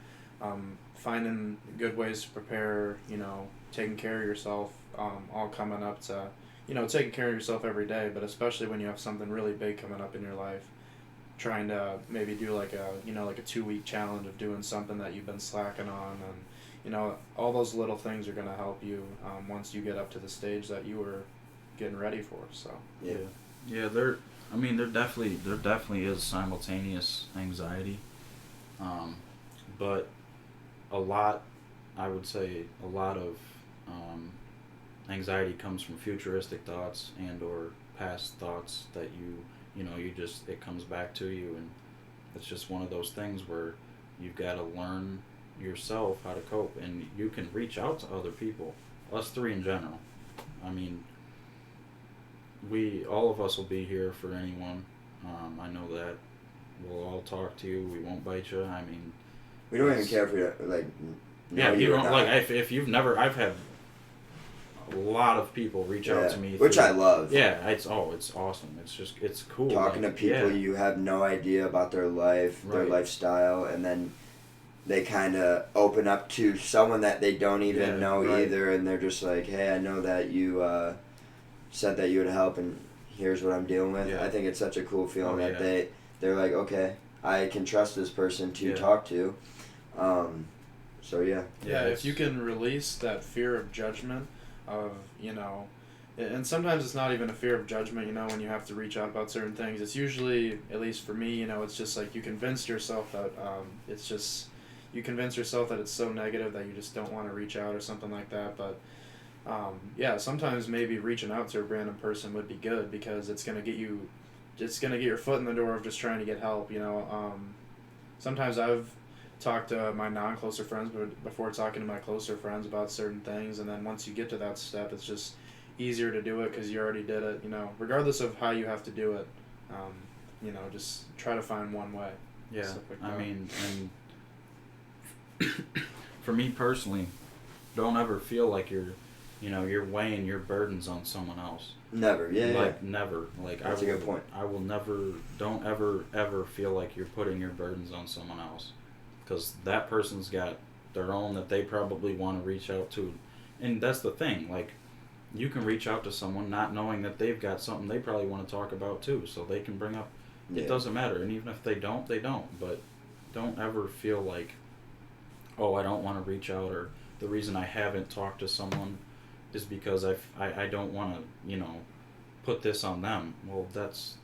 finding good ways to prepare. Taking care of yourself, all coming up to, taking care of yourself every day, but especially when you have something really big coming up in your life, trying to maybe do like a 2-week challenge of doing something that you've been slacking on, and all those little things are going to help you once you get up to the stage that you were getting ready for. So there definitely is simultaneous anxiety, but I would say a lot of anxiety comes from futuristic thoughts and or past thoughts that it comes back to you, and it's just one of those things where you've got to learn yourself how to cope, and you can reach out to other people, us three in general. I mean, all of us will be here for anyone. I know that we'll all talk to you. We won't bite you. I mean, we don't even care if you're like. Yeah, you don't like if you've never. I've had a lot of people reach out to me, which I love. Yeah, it's awesome. It's cool. Talking to people you have no idea about their life, their lifestyle, and then they kind of open up to someone that they don't even know either, and they're just like, "Hey, I know that you said that you would help, and here's what I'm dealing with." Yeah. I think it's such a cool feeling that they're like, "Okay, I can trust this person to talk to." So if you can release that fear of judgment of, and sometimes it's not even a fear of judgment, when you have to reach out about certain things. It's usually, at least for me, it's just like you convince yourself that it's so negative that you just don't want to reach out or something like that. But sometimes maybe reaching out to a random person would be good, because it's going to get your foot in the door of just trying to get help. Sometimes I've talked to my non-closer friends before talking to my closer friends about certain things, and then once you get to that step, it's just easier to do it because you already did it. Regardless of how you have to do it, just try to find one way. Yeah, I mean, and for me personally, don't ever feel like you're weighing your burdens on someone else. Never, never. That's a good point. I will never, don't ever feel like you're putting your burdens on someone else. Because that person's got their own that they probably want to reach out to. And that's the thing, like, you can reach out to someone not knowing that they've got something they probably want to talk about too, so they can bring up, it doesn't matter. And even if they don't, they don't. But don't ever feel like, oh, I don't want to reach out, or the reason I haven't talked to someone is because I don't want to, put this on them. Well, that's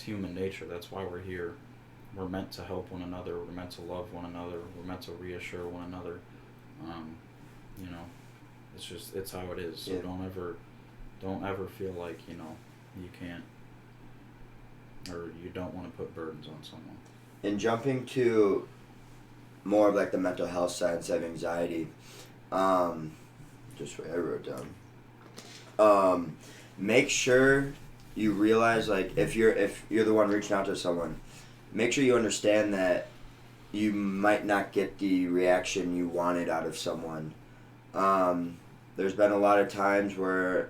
human nature. That's why we're here. We're meant to help one another. We're meant to love one another. We're meant to reassure one another. It's how it is. So don't ever feel like, you can't, or you don't want to put burdens on someone. And jumping to more of like the mental health side instead of anxiety, just what I wrote down. Make sure you realize, like, if you're the one reaching out to someone, make sure you understand that you might not get the reaction you wanted out of someone. There's been a lot of times where,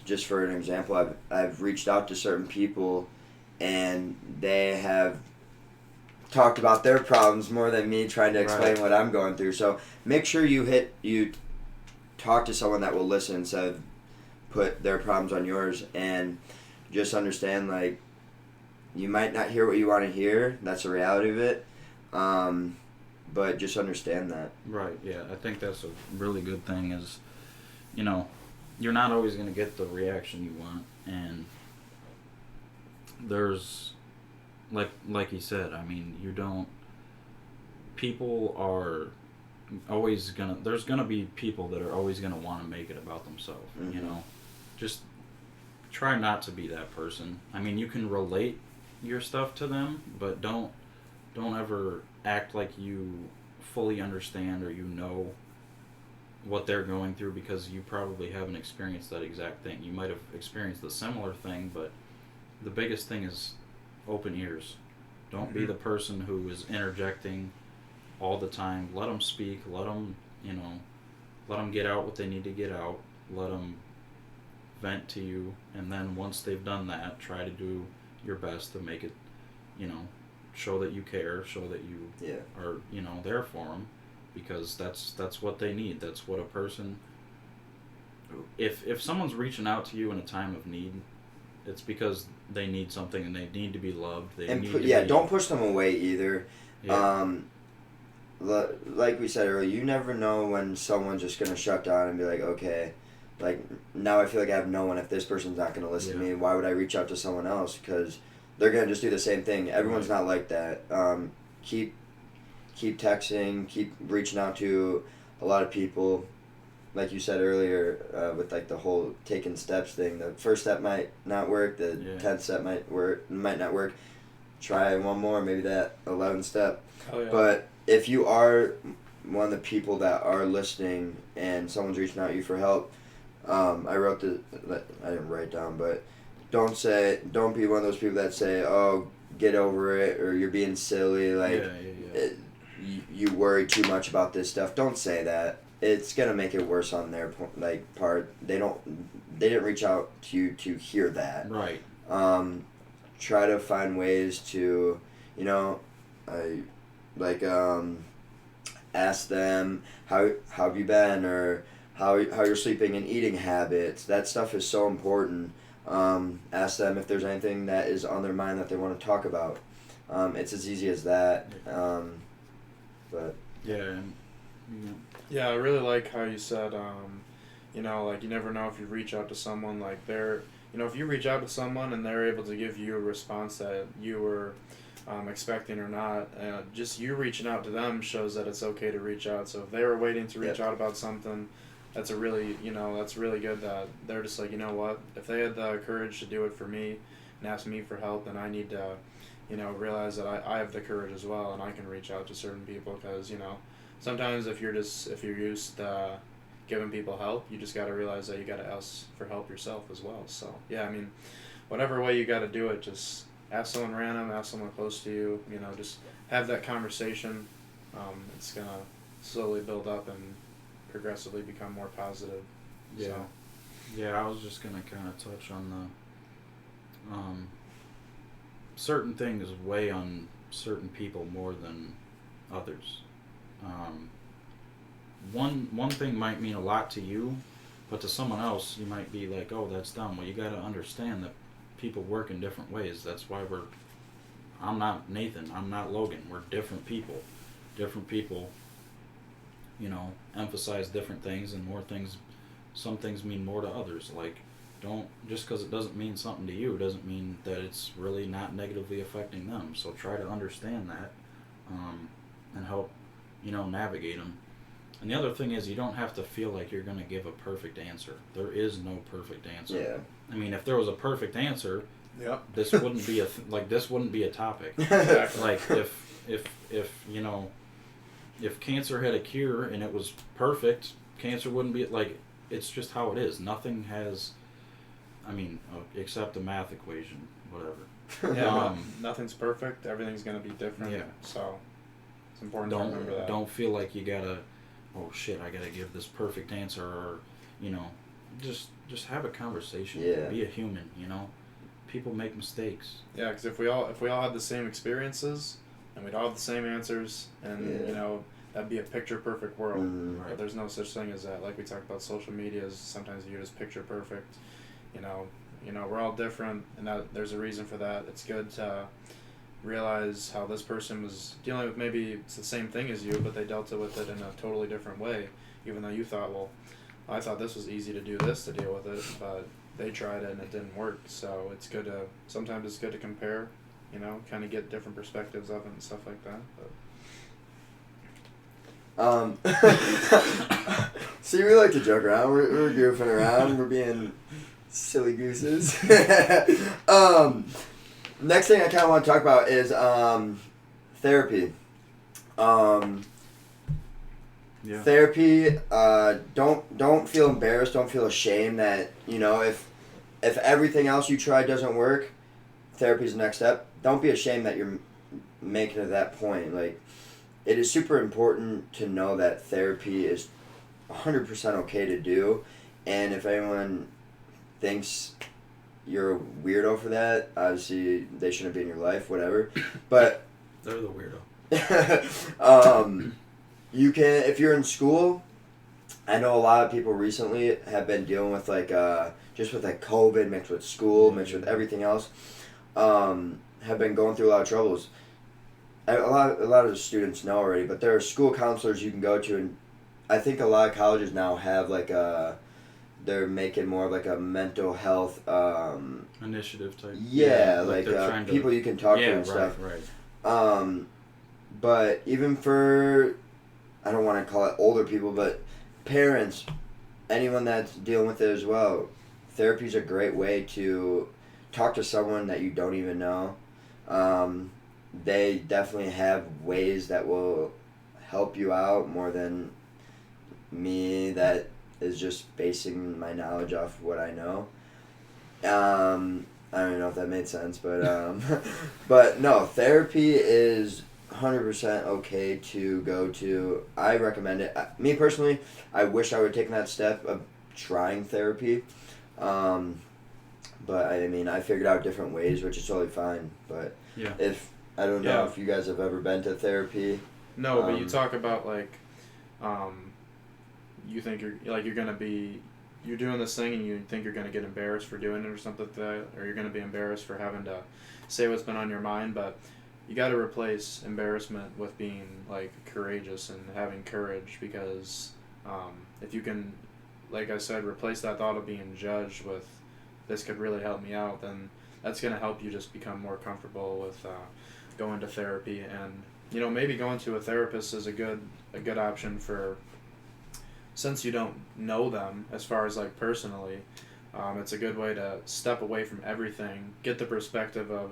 just for an example, I've reached out to certain people and they have talked about their problems more than me trying to explain what I'm going through. So make sure you talk to someone that will listen instead of put their problems on yours, and just understand, like, you might not hear what you want to hear. That's the reality of it. But just understand that. Right, yeah. I think that's a really good thing is, you're not always going to get the reaction you want. And there's, like you said, I mean, people are there's gonna be people that are always gonna want to make it about themselves. Mm-hmm. You know, just try not to be that person. I mean, you can relate your stuff to them, but don't ever act like you fully understand or you know what they're going through, because you probably haven't experienced that exact thing. You might have experienced a similar thing, but the biggest thing is open ears. Don't be the person who is interjecting all the time. Let them speak. Let them, let them get out what they need to get out. Let them vent to you, and then once they've done that, try to do your best to make it, show that you care, show that you are, there for them, because that's what they need. That's what a person. If someone's reaching out to you in a time of need, it's because they need something and they need to be loved. Don't push them away either. Yeah. Like we said earlier, you never know when someone's just gonna shut down and be like, okay, like now I feel like I have no one. If this person's not gonna listen to me, why would I reach out to someone else? Because they're gonna just do the same thing. Everyone's not like that. Keep texting, keep reaching out to a lot of people. Like you said earlier, with like the whole taking steps thing, the first step might not work. The 10th step might not work. Try one more, maybe that 11th step. Oh, yeah. But if you are one of the people that are listening and someone's reaching out to you for help, I wrote I didn't write down, but don't be one of those people that say, oh, get over it, or you're being silly, like you worry too much about this stuff. Don't say that. It's gonna make it worse on their part. They didn't reach out to you to hear that. Right. Try to find ways to, ask them how have you been, or how you're sleeping and eating habits. That stuff is so important. Ask them if there's anything that is on their mind that they want to talk about. It's as easy as that. But yeah, I really like how you said, you never know if you reach out to someone, like if you reach out to someone and they're able to give you a response that you were expecting or not, just you reaching out to them shows that it's okay to reach out. So if they were waiting to reach out about something, that's really good that they're just like, you know what, if they had the courage to do it for me and ask me for help, then I need to, realize that I have the courage as well, and I can reach out to certain people, because, sometimes if you're used to giving people help, you just got to realize that you got to ask for help yourself as well. So, yeah, I mean, whatever way you got to do it, just ask someone random, ask someone close to you, just have that conversation. It's going to slowly build up and progressively become more positive. Yeah. So. Yeah, I was just going to kind of touch on the certain things weigh on certain people more than others. One thing might mean a lot to you, but to someone else you might be like, oh, that's dumb. Well, you got to understand that people work in different ways. That's why I'm not Nathan, I'm not Logan. We're different people. Different people, emphasize different things, and some things mean more to others. Like, don't, just because it doesn't mean something to you doesn't mean that it's really not negatively affecting them. So try to understand that, and help, navigate them. And the other thing is, you don't have to feel like you're going to give a perfect answer. There is no perfect answer. Yeah. I mean, if there was a perfect answer, Yep. this wouldn't be this wouldn't be a topic. Exactly. Like if cancer had a cure and it was perfect, cancer wouldn't be like. It's just how it is. Nothing has. I mean, except the math equation, whatever. Yeah, nothing's perfect. Everything's going to be different. Yeah. So it's important to remember that. Don't feel like you gotta. Oh shit! I gotta give this perfect answer, or just have a conversation. Yeah. Be a human. People make mistakes. Yeah, because if we all had the same experiences and we'd all have the same answers, and that'd be a picture perfect world. Mm-hmm. But there's no such thing as that. Like we talked about, social media is sometimes viewed as picture perfect. We're all different, and that there's a reason for that. It's good to realize how this person was dealing with, maybe it's the same thing as you, but they dealt with it in a totally different way, even though you thought, well, I thought this was easy to do this to deal with it, but they tried it and it didn't work. So sometimes it's good to compare, kind of get different perspectives of it and stuff like that. But See, we like to joke around. We're goofing around. We're being silly gooses. Next thing I kind of want to talk about is therapy. Therapy. Don't feel embarrassed. Don't feel ashamed that if everything else you try doesn't work, therapy's the next step. Don't be ashamed that you're making it to that point. Like, it is super important to know that therapy is 100% okay to do, and if anyone thinks you're a weirdo for that, obviously they shouldn't be in your life, whatever. But they're the weirdo. You can, if you're in school, I know a lot of people recently have been dealing with just with COVID mixed with school, mixed with everything else, have been going through a lot of troubles. A lot of the students know already, but there are school counselors you can go to, and I think a lot of colleges now have they're making more of a mental health initiative type. Yeah, people you can talk to and stuff. Right. But even for, I don't want to call it older people, but parents, anyone that's dealing with it as well, therapy is a great way to talk to someone that you don't even know. They definitely have ways that will help you out more than me that is just basing my knowledge off what I know. I don't know if that made sense, but but no, therapy is 100% okay to go to. I recommend it. Me personally, I wish I would have taken that step of trying therapy. But I mean, I figured out different ways, which is totally fine. But I don't know if you guys have ever been to therapy. No, but you talk about you think you're doing this thing and you think you're gonna get embarrassed for doing it or something like that, or you're gonna be embarrassed for having to say what's been on your mind, but you got to replace embarrassment with being courageous and having courage, because if you can, like I said, replace that thought of being judged with this could really help me out, then that's gonna help you just become more comfortable with going to therapy. And maybe going to a therapist is a good option for, since you don't know them as far as personally, it's a good way to step away from everything, get the perspective of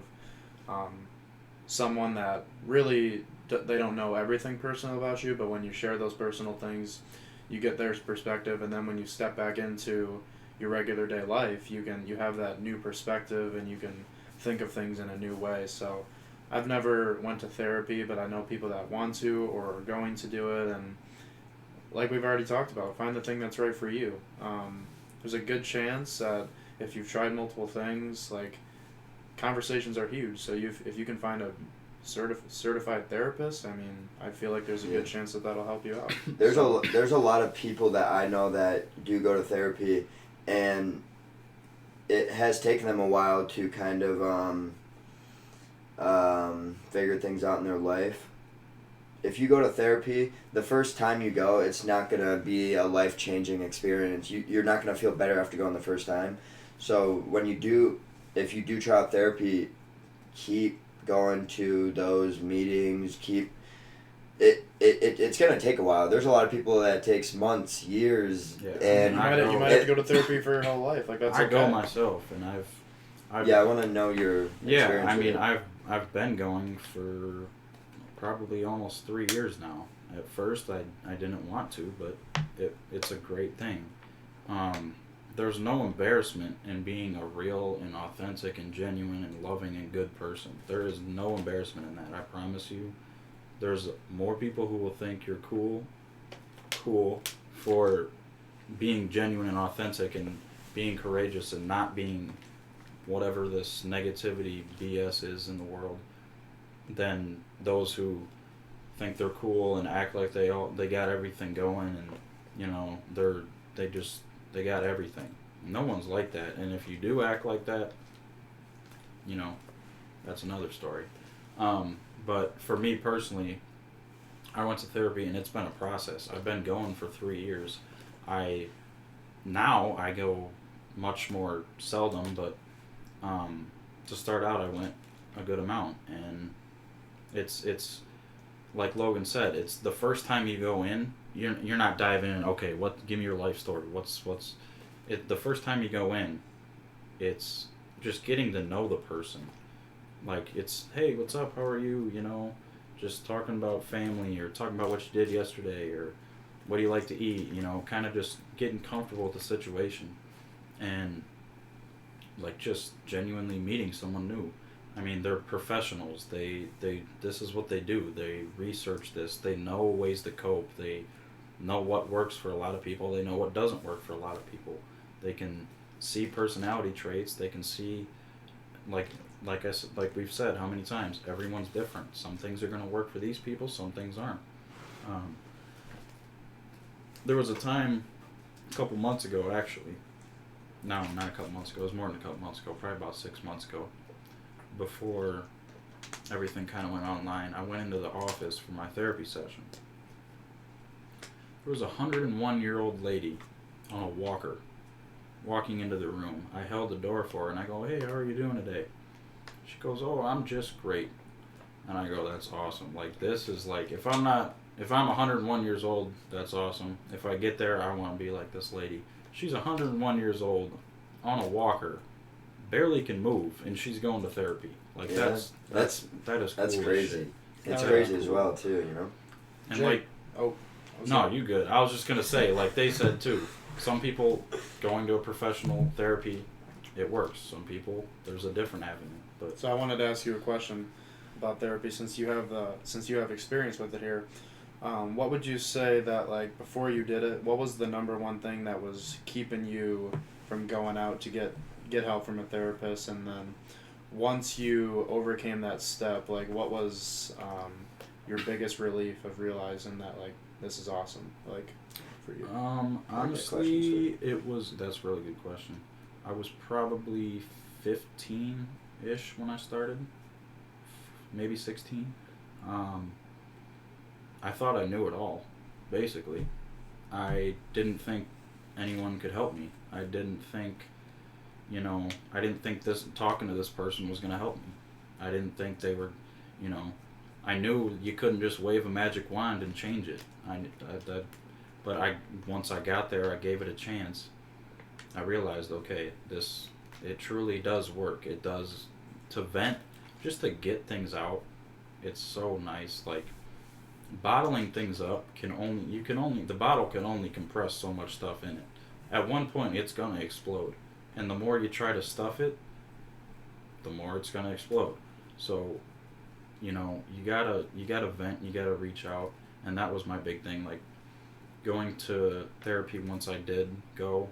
someone that really they don't know everything personal about you, but when you share those personal things, you get their perspective, and then when you step back into your regular day life, you have that new perspective and you can think of things in a new way. So I've never went to therapy, but I know people that want to or are going to do it, and like we've already talked about, find the thing that's right for you. There's a good chance that if you've tried multiple things, conversations are huge. So if you can find a certified therapist, I mean, I feel like there's a good chance that'll help you out. There's a lot of people that I know that do go to therapy, and it has taken them a while to kind of figure things out in their life. If you go to therapy, the first time you go, it's not going to be a life-changing experience. You're not going to feel better after going the first time. So if you do try out therapy, keep going to those meetings. It's going to take a while. There's a lot of people that it takes months, years. Yeah. And you might have to go to therapy for your whole life. That's I okay. go myself, and I've I want to know your experience. I mean, I've been going for probably almost 3 years now. At first, I didn't want to, but it's a great thing. There's no embarrassment in being a real and authentic and genuine and loving and good person. There is no embarrassment in that, I promise you. There's more people who will think you're cool for being genuine and authentic and being courageous and not being whatever this negativity BS is in the world than those who think they're cool and act like they got everything going, and they got everything. No one's like that, and if you do act like that, that's another story. But for me personally, I went to therapy, and it's been a process. I've been going for 3 years. I go much more seldom, but to start out, I went a good amount, and it's like Logan said, it's the first time you go in, you're not diving in. Okay, give me your life story. The first time you go in, it's just getting to know the person. Like, it's, hey, what's up? How are you? You know, just talking about family, or talking about what you did yesterday, or what do you like to eat? You know, kind of just getting comfortable with the situation, and like just genuinely meeting someone new. I mean, they're professionals. They this is what they do. They research this. They know ways to cope. They know what works for a lot of people. They know what doesn't work for a lot of people. They can see personality traits. They can see, like we've said how many times, everyone's different. Some things are going to work for these people. Some things aren't. There was a time a couple months ago, actually. No, not a couple months ago. It was more than a couple months ago. Probably about 6 months ago. Before everything kind of went online, I went into the office for my therapy session. There was a 101-year-old lady on a walker walking into the room. I held the door for her and I go, hey, how are you doing today? She goes, oh, I'm just great. And I go, that's awesome. Like, this is like, if I'm 101 years old, that's awesome. If I get there, I want to be like this lady. She's 101 years old on a walker, barely can move, and she's going to therapy. Like, that is cool. That's crazy. It's Yeah, crazy cool. as well too, you know. And Jake, like, no, you good. I was just gonna say, like they said too, some people going to a professional therapy, it works. Some people, there's a different avenue. But So I wanted to ask you a question about therapy, since you have experience with it here. What would you say that, like, before you did it, what was the number one thing that was keeping you from going out to get help from a therapist? And then once you overcame that step, like, what was your biggest relief of realizing that, like, this is awesome, like, for you? honestly, that's a really good question. I was probably 15-ish when I started, maybe 16. I thought I knew it all, basically. I didn't think anyone could help me. I didn't think this talking to this person was going to help me. I didn't think they were, I knew you couldn't just wave a magic wand and change it. But once I got there, I gave it a chance. I realized, okay, it truly does work. It does, to vent, just to get things out. It's so nice. Like, bottling things up the bottle can only compress so much stuff in it. At one point, it's gonna explode, and the more you try to stuff it, the more it's gonna explode. So, you gotta vent, you gotta reach out, and that was my big thing. Like, going to therapy, once I did go,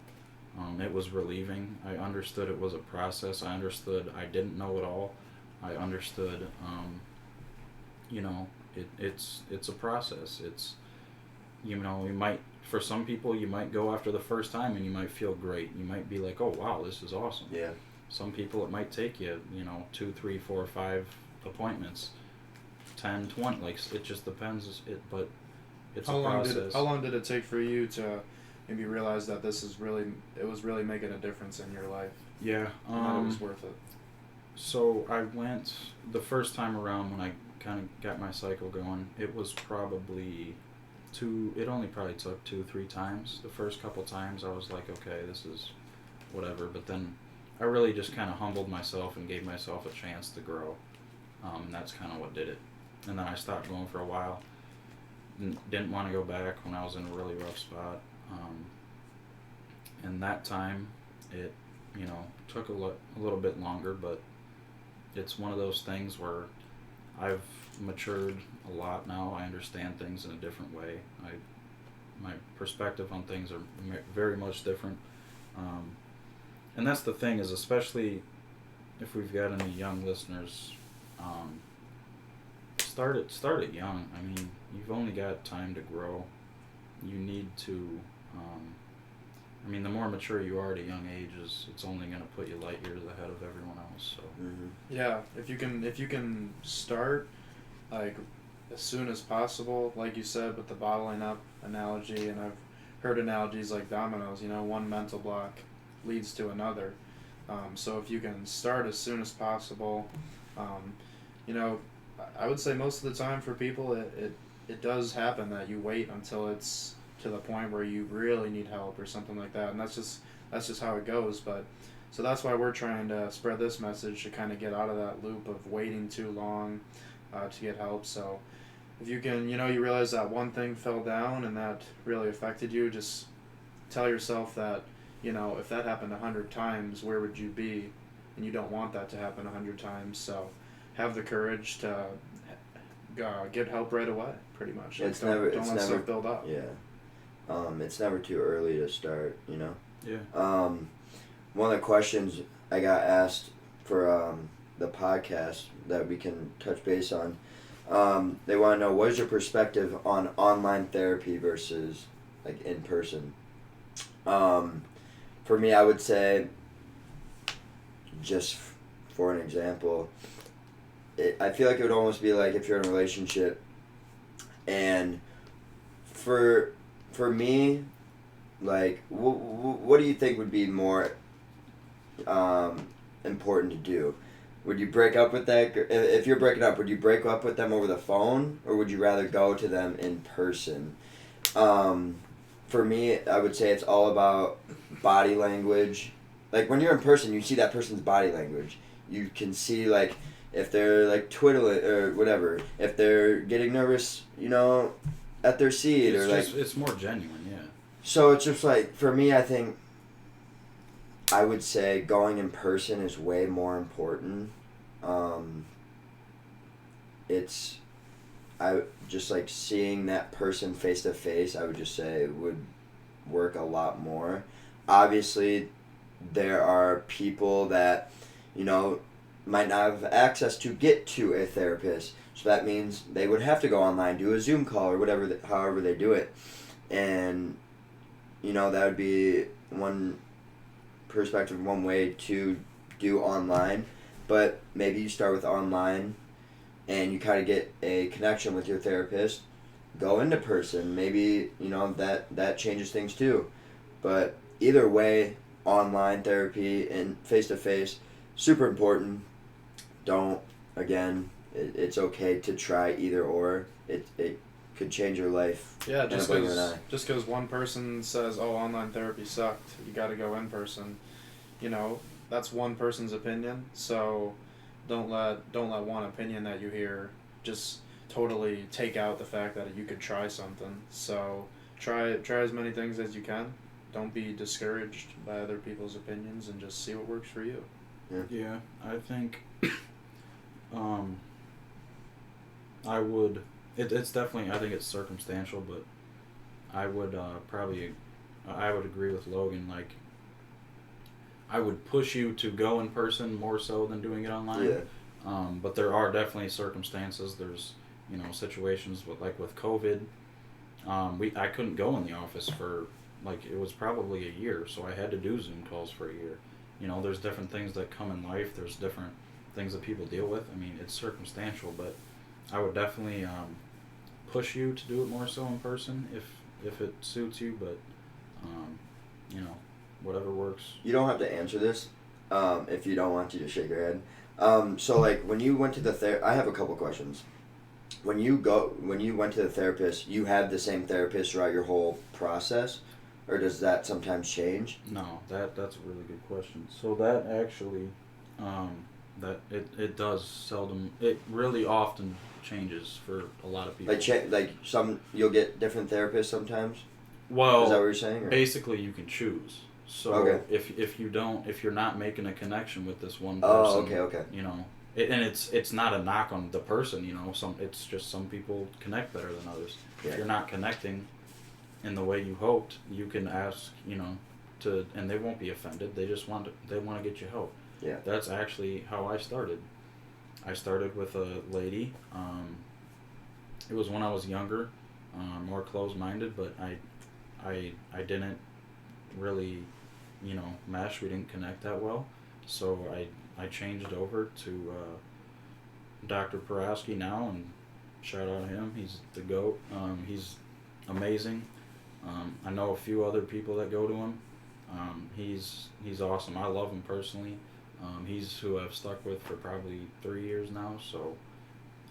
it was relieving. I understood it was a process. I understood I didn't know it all. I understood, it's a process. It's, for some people, you might go after the first time and you might feel great. You might be like, oh, wow, this is awesome. Yeah. Some people, it might take you, 2, 3, 4, 5 appointments, 10, 20, like, it just depends. But it's a process. How long did it take for you to maybe realize that it was really making a difference in your life? Yeah. And that it was worth it. So I went the first time around when I kind of got my cycle going. It was probably it only probably took 2-3 times. The first couple times I was like, okay, this is whatever. But then I really just kind of humbled myself and gave myself a chance to grow. And that's kind of what did it. And then I stopped going for a while. Didn't want to go back when I was in a really rough spot. And that time, it, took a little bit longer, but it's one of those things where I've matured a lot now. I understand things in a different way. My perspective on things are very much different. And that's the thing, is especially if we've got any young listeners, start it young. I mean, you've only got time to grow. You need to, the more mature you are at a young age, it's only going to put you light years ahead of everyone else. So. Mm-hmm. Yeah, if you can start, like, as soon as possible, like you said, with the bottling up analogy, and I've heard analogies like dominoes. One mental block leads to another. So if you can start as soon as possible, I would say most of the time for people, it does happen that you wait until it's to the point where you really need help or something like that, and that's just how it goes. But so that's why we're trying to spread this message to kind of get out of that loop of waiting too long to get help. So if you can, you realize that one thing fell down and that really affected you, just tell yourself that, if that happened 100 times, where would you be? And you don't want that to happen 100 times. So have the courage to get help right away, pretty much. Like, don't let stuff build up. Yeah. It's never too early to start, Yeah. One of the questions I got asked for the podcast that we can touch base on, they want to know, what is your perspective on online therapy versus like in person? For me, I would say, just for an example, I feel like it would almost be like if you're in a relationship, and for me, like, what do you think would be more important to do? Would you break up with that? If you're breaking up, would you break up with them over the phone, or would you rather go to them in person? For me, I would say it's all about body language. Like, when you're in person, you see that person's body language. You can see, like, if they're, like, twiddling or whatever. If they're getting nervous, at their seat. It's more genuine, yeah. So it's just, like, for me, I think I would say going in person is way more important. I just, like, seeing that person face to face, I would just say would work a lot more. Obviously, there are people that, might not have access to get to a therapist. So that means they would have to go online, do a Zoom call or whatever, however they do it. And, that would be one perspective, one way to do online. But maybe you start with online and you kind of get a connection with your therapist, go into person. Maybe, that changes things too. But either way, online therapy and face-to-face, super important. It's okay to try either or. It could change your life. Yeah, just because one person says, oh, online therapy sucked, you got to go in person, that's one person's opinion. So don't let one opinion that you hear just totally take out the fact that you could try something. So try as many things as you can. Don't be discouraged by other people's opinions, and just see what works for you. Yeah, I think I would. It's definitely. I think it's circumstantial, but I would I would agree with Logan. Like, I would push you to go in person more so than doing it online. Yeah. But there are definitely circumstances. There's situations with COVID. I couldn't go in the office for it was probably a year, so I had to do Zoom calls for a year. There's different things that come in life. There's different things that people deal with. I mean, it's circumstantial, but I would definitely push you to do it more so in person if it suits you. But whatever works. You don't have to answer this if you don't want to. Just shake your head. So when you went to the I have a couple questions. When you went to the therapist, you had the same therapist throughout your whole process, or does that sometimes change? No, that's a really good question. So that actually, that it does seldom. It really often changes for a lot of people. You'll get different therapists sometimes. Well, is that what you're saying? Or? Basically, you can choose. So okay. if you're not making a connection with this one Oh, person, okay. And it's not a knock on the person, it's just some people connect better than others. Yeah. If you're not connecting in the way you hoped, you can ask, and they won't be offended. They just want to get you help. Yeah. That's actually how I started. I started with a lady. It was when I was younger, more closed-minded, but I didn't really, mesh. We didn't connect that well. So I changed over to Dr. Porowski now, and shout out to him. He's the GOAT. He's amazing. I know a few other people that go to him. He's awesome. I love him personally. He's who I've stuck with for probably 3 years now. So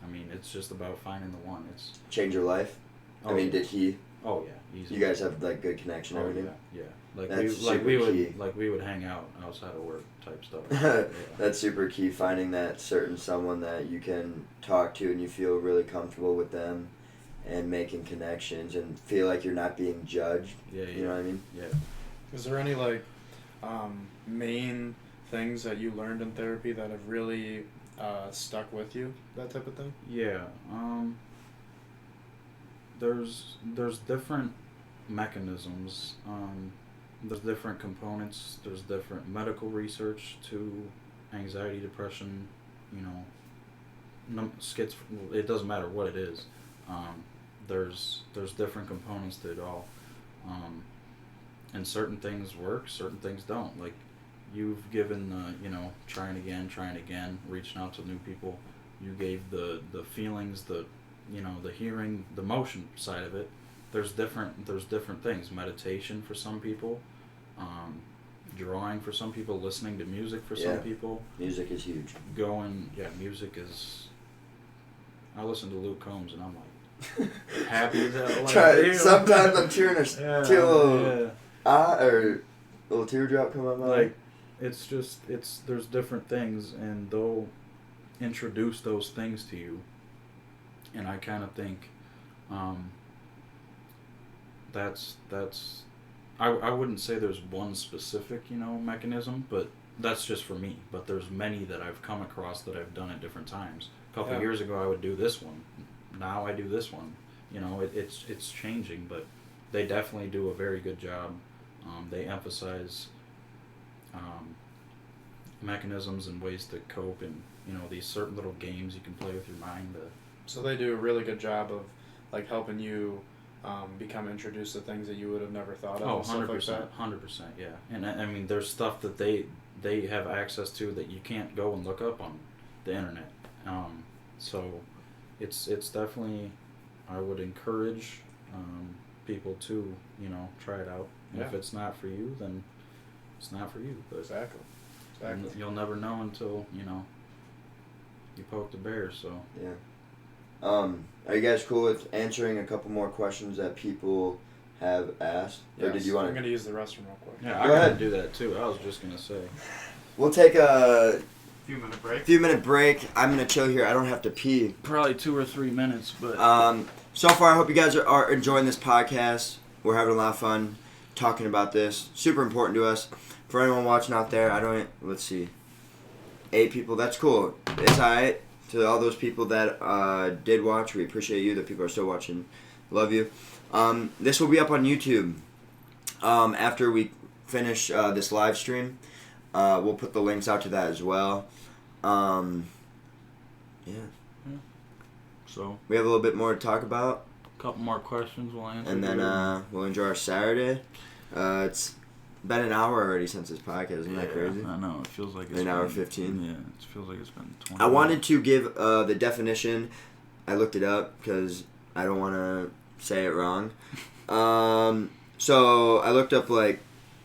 I mean, it's just about finding the one. It's Change your life? I mean, did he? Oh yeah, easy. You guys have like good connection and everything? Yeah. Like That's we would hang out outside of work type stuff. That's super key, finding that certain someone that you can talk to and you feel really comfortable with them and making connections and feel like you're not being judged. Yeah. You know what I mean? Yeah. Is there any like main things that you learned in therapy that have really stuck with you, that type of thing? Yeah. There's different mechanisms. There's different components. There's different medical research to anxiety, depression. You know, it doesn't matter what it is. There's different components to it all. And certain things work, certain things don't. Like, you've given the, trying again, reaching out to new people. You gave the feelings, the hearing, the motion side of it. There's different things. Meditation for some people, drawing for some people, listening to music for some people. Music is huge. Music is. I listen to Luke Combs and I'm like happy as hell. Like, sometimes I'm tearing or a little teardrop come out my eye. Like, there's different things and they'll introduce those things to you, and I kind of think that's I wouldn't say there's one specific mechanism, but that's just for me. But there's many that I've come across that I've done at different times. A couple of years ago I would do this one, now I do this one. It's changing, but they definitely do a very good job. They emphasize mechanisms and ways to cope, and these certain little games you can play with your mind. So they do a really good job of like helping you become introduced to things that you would have never thought of. 100%, 100%, yeah. And I mean, there's stuff that they have access to that you can't go and look up on the internet. So it's definitely, I would encourage people to try it out. And if it's not for you, then it's not for you. But exactly. You'll never know until you poke the bear. So yeah. Are you guys cool with answering a couple more questions that people have asked? Yes. Or did you want to? I'm going to use the restroom real quick. Yeah, I gotta do that too. I was just gonna say. We'll take a few minute break. I'm gonna chill here. I don't have to pee. Probably 2 or 3 minutes, but. So far, I hope you guys are enjoying this podcast. We're having a lot of fun talking about this. Super important to us. For anyone watching out there, let's see, 8 people. That's cool. It's alright. To all those people that did watch, we appreciate you. The people are still watching, love you. This will be up on YouTube after we finish this live stream. We'll put the links out to that as well. So we have a little bit more to talk about. A couple more questions we'll answer. And then we'll enjoy our Saturday. It's been an hour already since this podcast. Isn't that crazy? I know. It feels like it's an hour 15. Yeah, it feels like it's been 20 I wanted to give the definition. I looked it up because I don't want to say it wrong. So I looked up,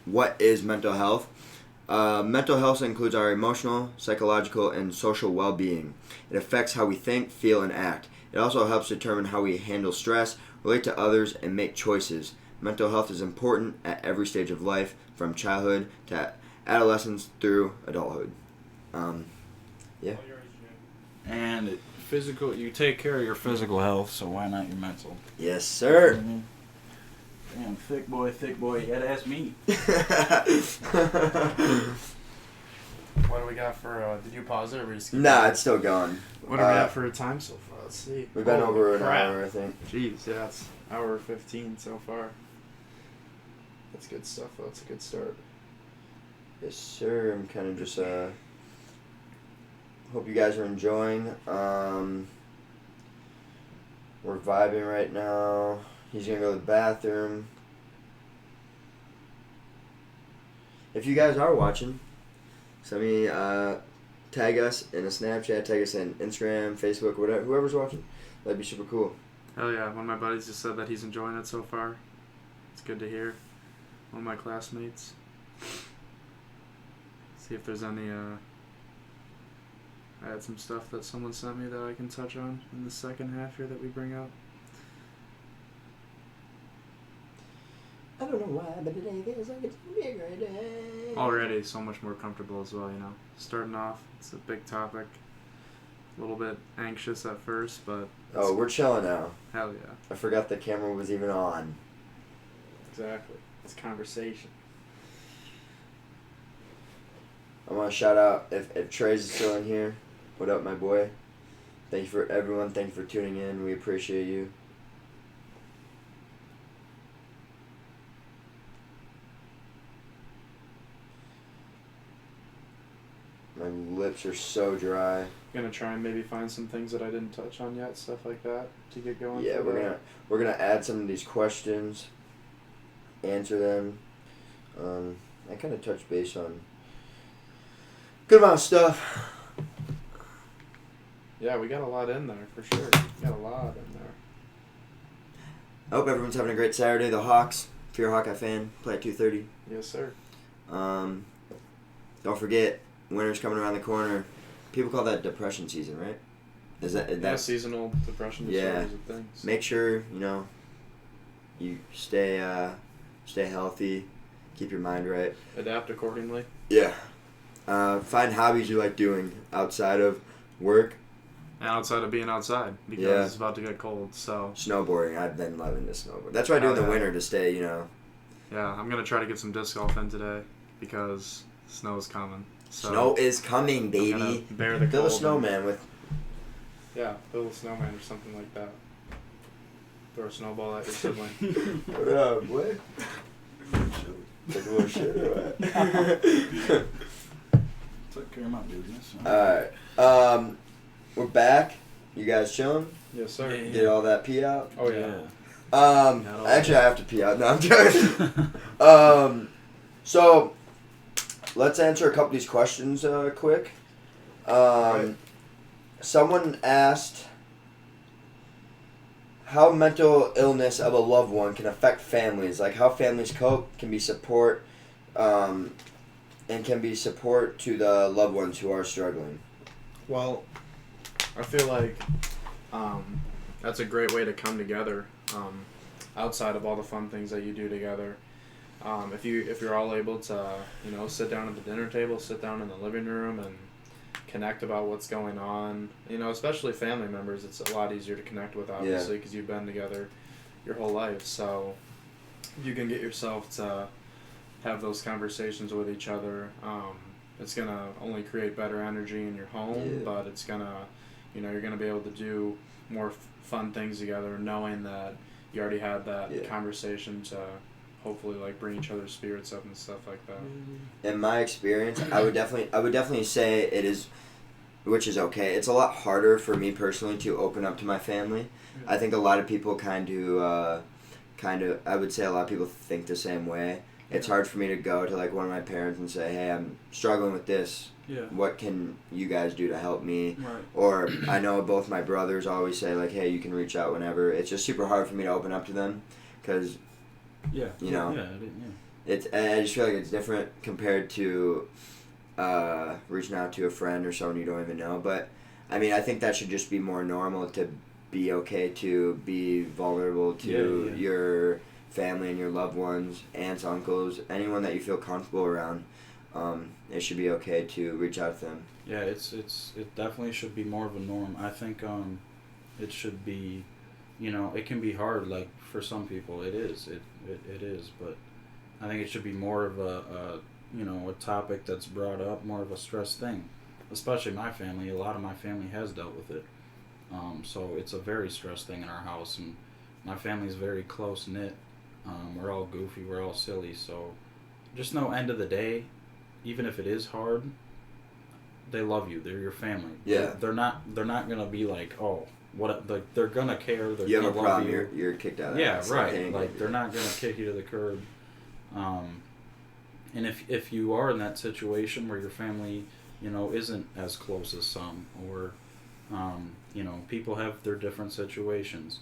what is mental health? Mental health includes our emotional, psychological, and social well-being. It affects how we think, feel, and act. It also helps determine how we handle stress, relate to others, and make choices. Mental health is important at every stage of life, from childhood to adolescence through adulthood. Yeah. And you take care of your physical health, so why not your mental? Yes, sir. Mm-hmm. Damn, thick boy, you gotta ask me. What do we got for, did you pause it or were you skipping? Nah, it's still going. What do we have for a time so far? Let's see. We've been over an hour, I think. Jeez, yeah, it's hour 15 so far. That's good stuff, though. It's a good start. Yes, sir. I'm kind of just, hope you guys are enjoying. We're vibing right now. He's going to go to the bathroom. If you guys are watching, send me, tag us in a Snapchat, tag us in Instagram, Facebook, whatever, whoever's watching. That'd be super cool. Hell yeah. One of my buddies just said that he's enjoying it so far. It's good to hear. One of my classmates. See if there's any I had some stuff that someone sent me that I can touch on in the second half here that we bring up. I don't know why, but today feels like it's gonna be a great day. Already so much more comfortable as well, you know. Starting off, it's a big topic. A little bit anxious at first, but... Oh, we're chilling now. Hell yeah. I forgot the camera was even on. Exactly. It's conversation. I want to shout out, if Trey's still in here, what up, my boy? Thank you for everyone. Thank you for tuning in. We appreciate you. My lips are so dry. Gonna try and maybe find some things that I didn't touch on yet, stuff like that, to get going. Yeah, we're gonna add some of these questions, answer them. I kind of touched base on good amount of stuff. Yeah, we got a lot in there for sure. We got a lot in there. I hope everyone's having a great Saturday. The Hawks, if you're a Hawkeye fan, play at 2:30. Yes, sir. Don't forget, winter's coming around the corner. People call that depression season, right? Is that seasonal depression yeah. disorders and things. Make sure you stay healthy, keep your mind right. Adapt accordingly. Yeah. Find hobbies you like doing outside of work. And outside of being outside, because it's about to get cold. So snowboarding, I've been loving to snowboard. That's what I do in the winter to stay, Yeah, I'm gonna try to get some disc golf in today because snow is coming. So snow is coming, baby. Bear the Build a cold snowman with. Yeah, build a snowman or something like that. Throw a snowball at your sibling. What up, boy? Take a little shit or what? Took care of my business. Alright. We're back. You guys chilling? Yes, sir. Yeah. Get all that pee out? Oh, yeah. Actually, I have to pee out. No, I'm joking. So, let's answer a couple of these questions quick. Right. Someone asked how mental illness of a loved one can affect families, like how families cope, can be support, and can be support to the loved ones who are struggling. Well, I feel like that's a great way to come together outside of all the fun things that you do together. If you're all able to sit down at the dinner table, sit down in the living room, and connect about what's going on. Especially family members, it's a lot easier to connect with, obviously, because you've been together your whole life. So you can get yourself to have those conversations with each other. It's gonna only create better energy in your home, but it's gonna, you're gonna be able to do more fun things together, knowing that you already had that conversation to hopefully bring each other's spirits up and stuff like that. In my experience, I would definitely say it is, which is okay. It's a lot harder for me personally to open up to my family. I think a lot of people kind of, I would say a lot of people think the same way. It's hard for me to go to one of my parents and say, hey, I'm struggling with this. Yeah. What can you guys do to help me? Right. Or I know both my brothers always say hey, you can reach out whenever. It's just super hard for me to open up to them because, it's. I just feel like it's different compared to reaching out to a friend or someone you don't even know. But I mean, I think that should just be more normal to be okay to be vulnerable to your family and your loved ones, aunts, uncles, anyone that you feel comfortable around. It should be okay to reach out to them. Yeah, it definitely should be more of a norm. I think it should be, it can be hard. For some people, it is. It is, but I think it should be more of a topic that's brought up, more of a stress thing. Especially my family. A lot of my family has dealt with it. So it's a very stress thing in our house, and my family's very close knit. We're all goofy, we're all silly, so just know end of the day, even if it is hard, they love you. They're your family. Yeah. They're not gonna be oh, what? They're gonna care. They're you have gonna a problem, love you. You're kicked out of Yeah, that. right. They're not gonna kick you to the curb. And if you are in that situation where your family, isn't as close as some, or people have their different situations.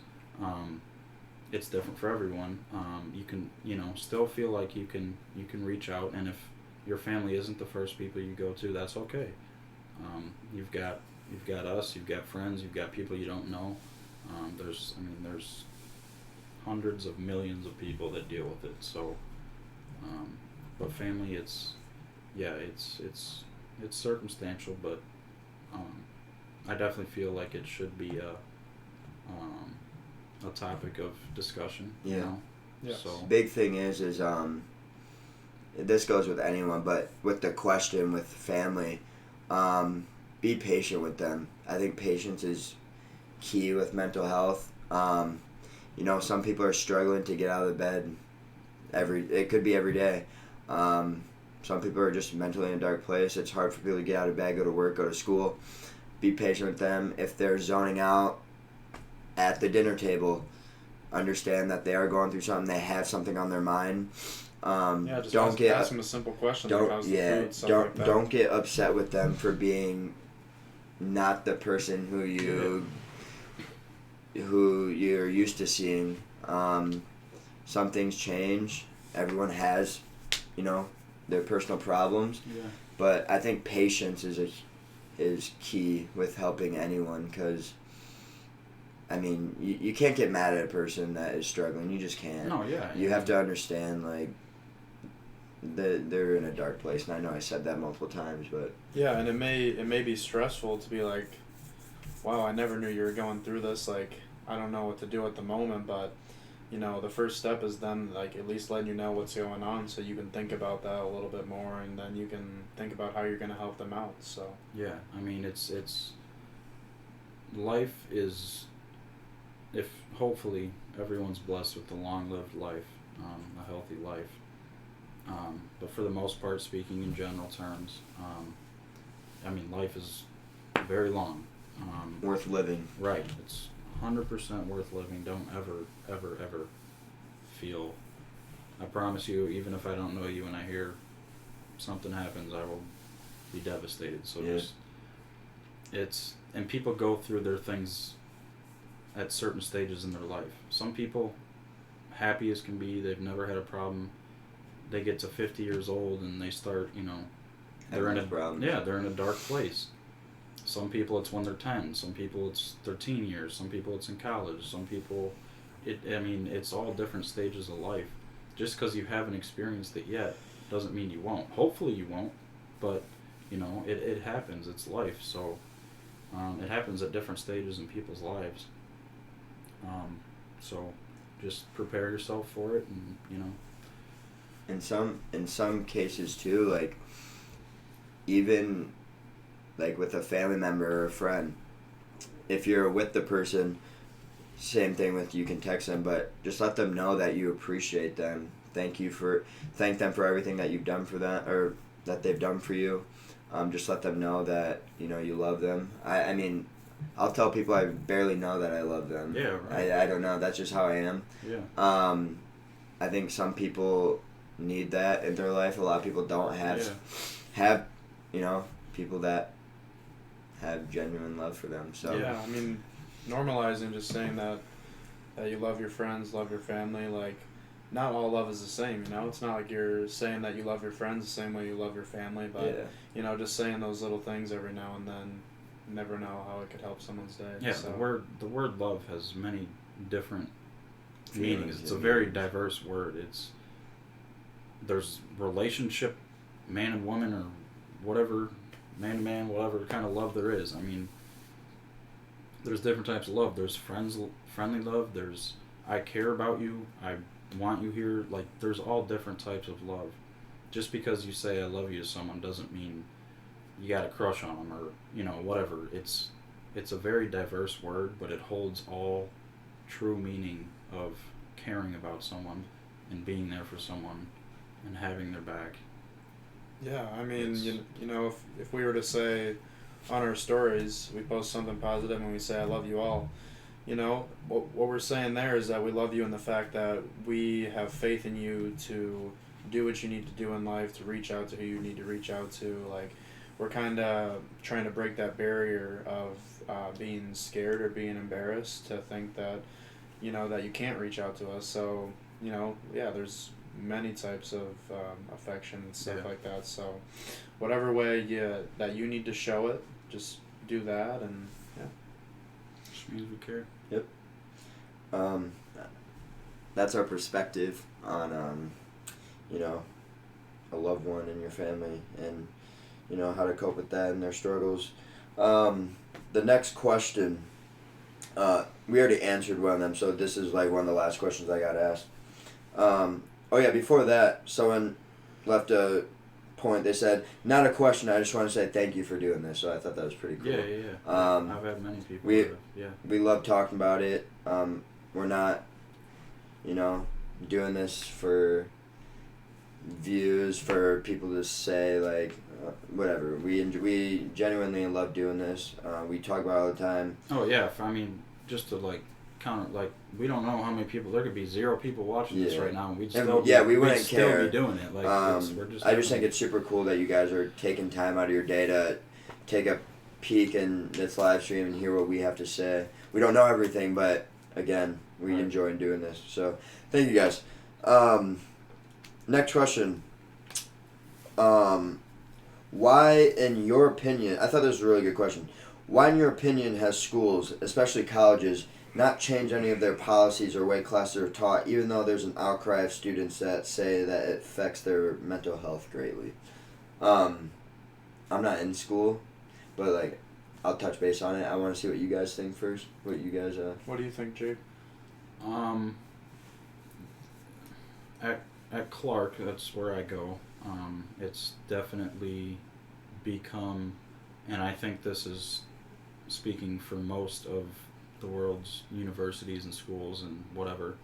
It's different for everyone. You can, still feel like you can reach out, and if your family isn't the first people you go to, that's okay. You've got us, you've got friends, you've got people you don't know. There's hundreds of millions of people that deal with it. So, but family, it's circumstantial, but I definitely feel like it should be a topic of discussion. Yeah. You know? Yes. So Big thing is this goes with anyone, but with the question with family, be patient with them. I think patience is key with mental health. Some people are struggling to get out of bed it could be every day. Some people are just mentally in a dark place. It's hard for people to get out of bed, go to work, go to school. Be patient with them. If they're zoning out at the dinner table, understand that they are going through something. They have something on their mind. Just ask them a simple question. Don't get upset with them for being not the person who you're used to seeing. Some things change. Everyone has, their personal problems. Yeah. But I think patience is key with helping anyone, because you can't get mad at a person that is struggling. You just can't. No, yeah. You have to understand, like, they're in a dark place, and I know I said that multiple times, but yeah, and it may be stressful to be like, wow, I never knew you were going through this. Like, I don't know what to do at the moment, but the first step is them, like, at least letting you know what's going on, so you can think about that a little bit more, and then you can think about how you're going to help them out. So yeah, it's life is, if hopefully everyone's blessed with a long-lived life, a healthy life. But for the most part, speaking in general terms, life is very long. worth living. Right. It's 100% worth living. Don't ever feel. I promise you, even if I don't know you and I hear something happens, I will be devastated. So and people go through their things at certain stages in their life. Some people, happy as can be, they've never had a problem. They get to 50 years old and they start, they're in a dark place. Some people it's when they're 10. Some people it's 13 years. Some people it's in college. Some people, it's all different stages of life. Just because you haven't experienced it yet doesn't mean you won't. Hopefully you won't, but it happens. It's life. So it happens at different stages in people's lives. So just prepare yourself for it, and In some cases too, like, even like with a family member or a friend, if you're with the person, same thing with, you can text them, but just let them know that you appreciate them. Thank them for everything that you've done for them, or that they've done for you. Just let them know that you love them. I'll tell people I barely know that I love them. Yeah, right. I don't know. That's just how I am. Yeah. I think some people need that in their life. A lot of people don't have people that have genuine love for them. So yeah, normalizing just saying that you love your friends, love your family. Like, not all love is the same. It's not like you're saying that you love your friends the same way you love your family, but just saying those little things every now and then. You never know how it could help someone's day. Yeah, so. the word love has many different feelings. meanings. It's a very diverse word. There's relationship, man and woman, or whatever, man to man, whatever kind of love there is. There's different types of love. There's friendly love. There's I care about you. I want you here. Like, there's all different types of love. Just because you say I love you to someone doesn't mean you got a crush on them, or whatever. It's a very diverse word, but it holds all true meaning of caring about someone and being there for someone and having their back. Yeah, if we were to say on our stories, we post something positive and we say I love you all, what we're saying there is that we love you in the fact that we have faith in you to do what you need to do in life, to reach out to who you need to reach out to. Like, we're kind of trying to break that barrier of being scared or being embarrassed to think that, that you can't reach out to us. So, there's many types of affection and stuff Yeah. like that. So whatever way that you need to show it, just do that, and yeah. Just means we care. Yep. That's our perspective on a loved one in your family, and how to cope with that and their struggles. The next question, we already answered one of them, so this is like one of the last questions I got asked. Before that, someone left a point. They said, not a question, I just want to say thank you for doing this. So I thought that was pretty cool. Yeah. I've had many people. We love talking about it. We're not, doing this for views, for people to say, like, whatever. We genuinely love doing this. We talk about it all the time. Oh, yeah. Just to, like, count, like, we don't know how many people. There could be 0 people watching this right now, and we'd still we wouldn't care. Still be doing it. Like, I just think it's super cool that you guys are taking time out of your day to take a peek in this live stream and hear what we have to say. We don't know everything, but again, we enjoy doing this. So, thank you guys. Next question. Why, in your opinion, I thought this was a really good question. Why, in your opinion, has schools, especially colleges, not changed any of their policies or way classes are taught, even though there's an outcry of students that say that it affects their mental health greatly? I'm not in school, but, like, I'll touch base on it. I want to see what you guys think first. What do you think, Jake? At Clark, that's where I go. It's definitely become, and I think this is speaking for most of the world's universities and schools and whatever,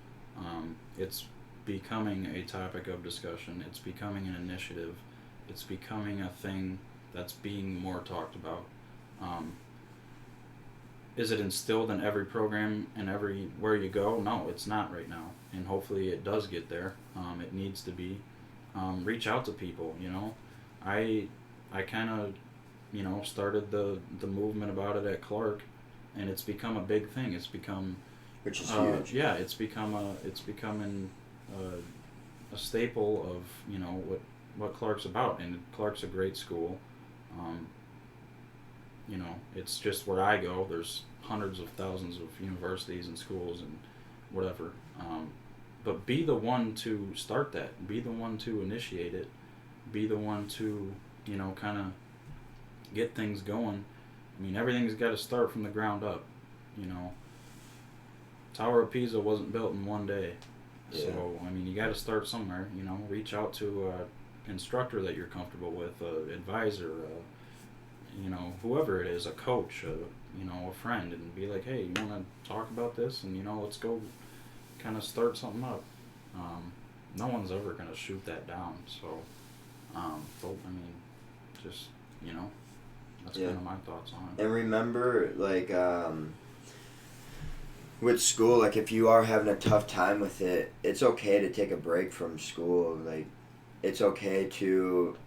it's becoming a topic of discussion. It's becoming an initiative. It's becoming a thing that's being more talked about. Is it instilled in every program and everywhere you go? No, it's not right now, and hopefully it does get there. It needs to be. Reach out to people. I kind of started the movement about it at Clark, and it's become a big thing. It's become, which is huge. Yeah, it's becoming a staple of what Clark's about, and Clark's a great school. It's just where I go. There's hundreds of thousands of universities and schools and whatever. But be the one to start that. Be the one to initiate it. Be the one to, kind of get things going. Everything's got to start from the ground up. Tower of Pisa wasn't built in one day. Yeah. So, you got to start somewhere. Reach out to an instructor that you're comfortable with, an advisor, whoever it is, a coach, a friend, and be like, hey, you want to talk about this? And, let's go kind of start something up. No one's ever going to shoot that down. So, just, that's kind of my thoughts on it. And remember, like, with school, like, if you are having a tough time with it, it's okay to take a break from school. Like, it's okay to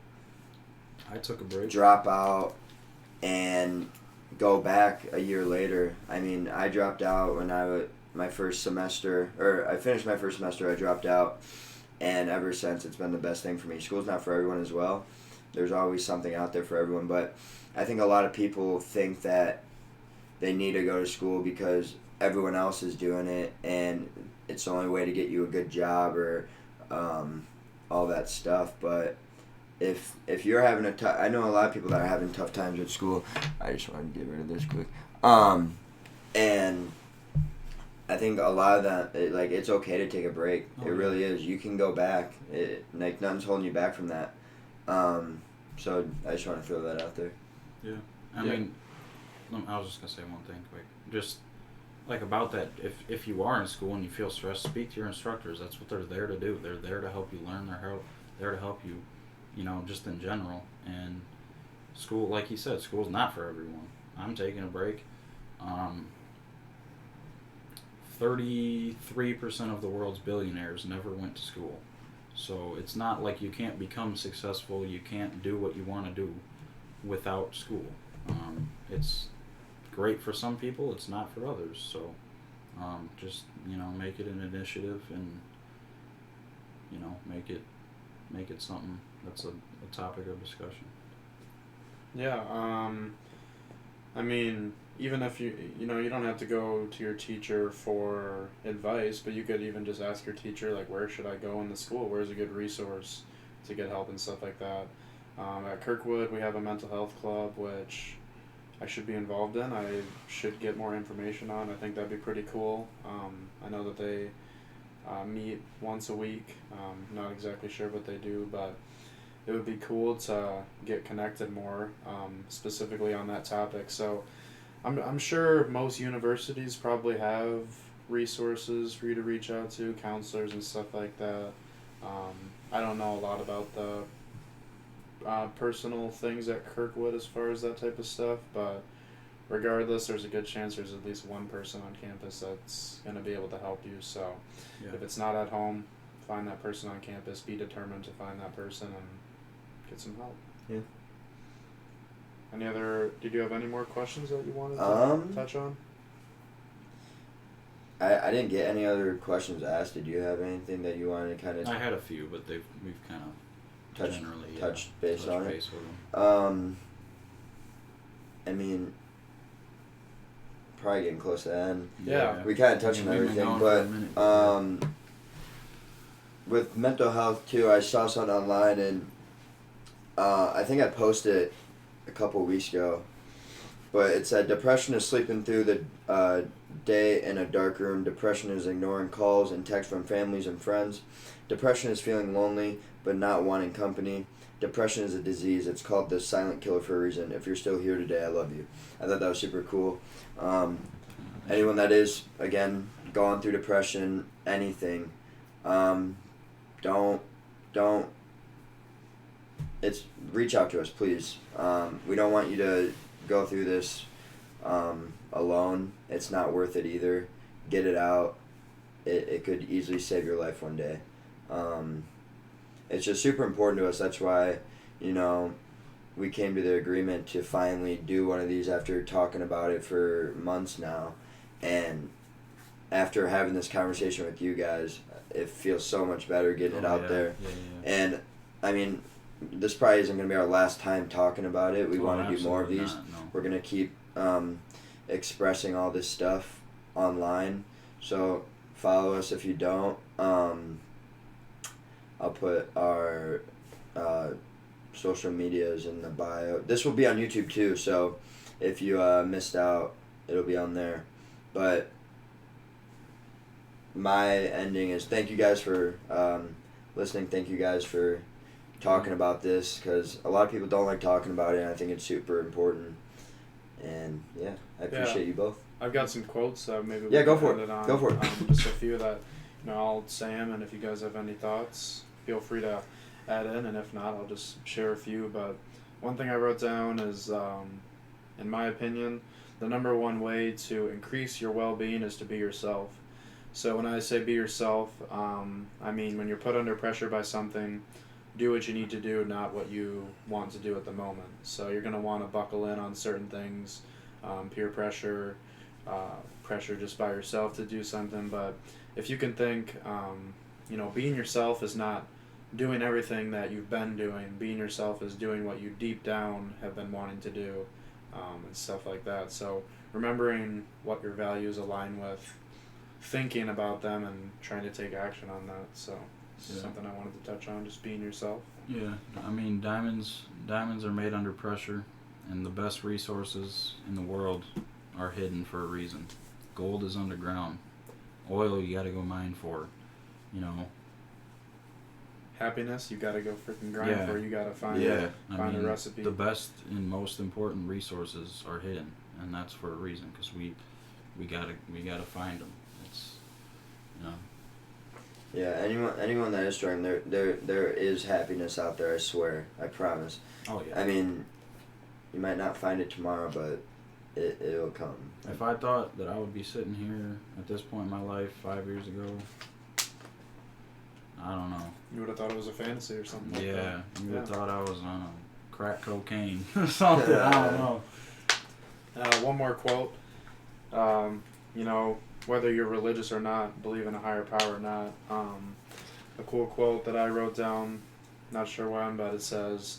I took a break. Drop out and go back a year later. I dropped out when I finished my first semester, I dropped out, and ever since it's been the best thing for me. School's not for everyone as well. There's always something out there for everyone, but I think a lot of people think that they need to go to school because everyone else is doing it, and it's the only way to get you a good job or all that stuff. But if you're having I know a lot of people that are having tough times with school. I just wanted to get rid of this quick. And I think a lot of that, it's okay to take a break. It really is. You can go back. Nothing's holding you back from that. So I just want to throw that out there. Yeah. I was just going to say one thing quick. Just, about that, if you are in school and you feel stressed, speak to your instructors. That's what they're there to do. They're there to help you learn. They're there to help you, just in general. And school, like he said, school's not for everyone. I'm taking a break. 33% of the world's billionaires never went to school. So it's not like you can't become successful, you can't do what you want to do without school. It's great for some people, it's not for others. So just, make it an initiative and make it something that's a topic of discussion. Yeah, I mean, even if you don't have to go to your teacher for advice, but you could even just ask your teacher, like, where should I go in the school? Where's a good resource to get help and stuff like that? At Kirkwood, we have a mental health club, which I should be involved in. I should get more information on. I think that'd be pretty cool. I know that they meet once a week. Not exactly sure what they do, but it would be cool to get connected more, specifically on that topic. So I'm sure most universities probably have resources for you to reach out to, counselors and stuff like that. I don't know a lot about the personal things at Kirkwood as far as that type of stuff, but regardless, there's a good chance there's at least one person on campus that's going to be able to help you. So if it's not at home, find that person on campus, be determined to find that person and get some help. Yeah. Did you have any more questions that you wanted to touch on? I didn't get any other questions asked. Did you have anything that you wanted to kind of... I had a few, but we've kind of touched base on it. With them. I mean, probably getting close to the end. Yeah. We kind of touched on everything, but with mental health too, I saw something online, and I think I posted it a couple weeks ago, but it said depression is sleeping through the day in a dark room. Depression is ignoring calls and texts from families and friends. Depression is feeling lonely but not wanting company. Depression is a disease. It's called the silent killer for a reason. If you're still here today, I love you. I thought that was super cool. Anyone that is, again, going through depression, anything, reach out to us, please. We don't want you to go through this alone. It's not worth it either. Get it out. It could easily save your life one day. It's just super important to us. That's why, we came to the agreement to finally do one of these after talking about it for months now. And after having this conversation with you guys, it feels so much better getting it out there. Yeah. And, I mean, this probably isn't going to be our last time talking about it. We want to do more of these. No. We're going to keep expressing all this stuff online. So follow us if you don't. I'll put our social medias in the bio. This will be on YouTube too, so if you missed out, it'll be on there. But my ending is thank you guys for listening. Thank you guys for talking about this, because a lot of people don't like talking about it, and I think it's super important. And yeah, I appreciate you both. I've got some quotes that maybe we go can for end it. it on. Go for it. Just a few that I'll say them, and if you guys have any thoughts, feel free to add in, and if not, I'll just share a few. But one thing I wrote down is, in my opinion, the number one way to increase your well-being is to be yourself. So when I say be yourself, I mean when you're put under pressure by something, do what you need to do, not what you want to do at the moment. So you're going to want to buckle in on certain things, peer pressure, pressure just by yourself to do something. But if you can think, being yourself is not doing everything that you've been doing. Being yourself is doing what you deep down have been wanting to do, and stuff like that. So remembering what your values align with, thinking about them, and trying to take action on that. So something I wanted to touch on, just being yourself. Yeah, I mean, diamonds are made under pressure, and the best resources in the world are hidden for a reason. Gold is underground. Oil you gotta go mine for, Happiness, you gotta go freaking grind for. You gotta find a recipe. The best and most important resources are hidden, and that's for a reason, because we gotta find them. It's Yeah, anyone that is struggling, there is happiness out there. I swear, I promise. Oh yeah. I mean, you might not find it tomorrow, but it'll come. If I thought that I would be sitting here at this point in my life 5 years ago, I don't know. You would have thought it was a fantasy or something like that. Yeah, you would have thought I was on a crack cocaine or something. I don't know. One more quote. Whether you're religious or not, believe in a higher power or not, a cool quote that I wrote down, not sure when, but it says,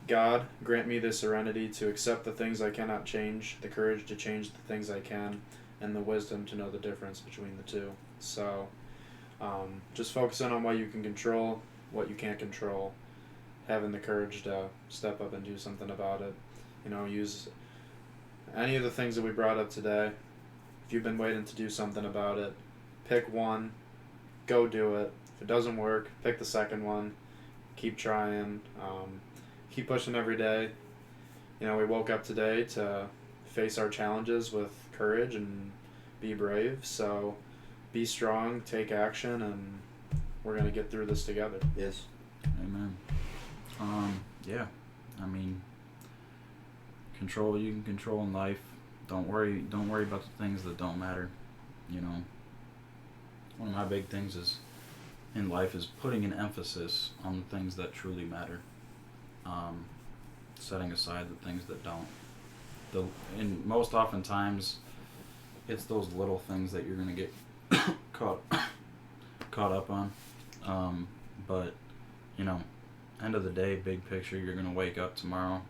God, grant me the serenity to accept the things I cannot change, the courage to change the things I can, and the wisdom to know the difference between the two. So, just focusing on what you can control, what you can't control, having the courage to step up and do something about it. Use any of the things that we brought up today. If you've been waiting to do something about it, pick one, go do it. If it doesn't work, pick the second one, keep trying, keep pushing every day. We woke up today to face our challenges with courage and be brave. So be strong, take action, and we're going to get through this together. Yes. Amen. Yeah. I mean, control what you can control in life. Don't worry about the things that don't matter. One of my big things in life is putting an emphasis on the things that truly matter. Setting aside the things that don't. And most oftentimes, it's those little things that you're gonna get caught up on. But end of the day, big picture, you're gonna wake up tomorrow,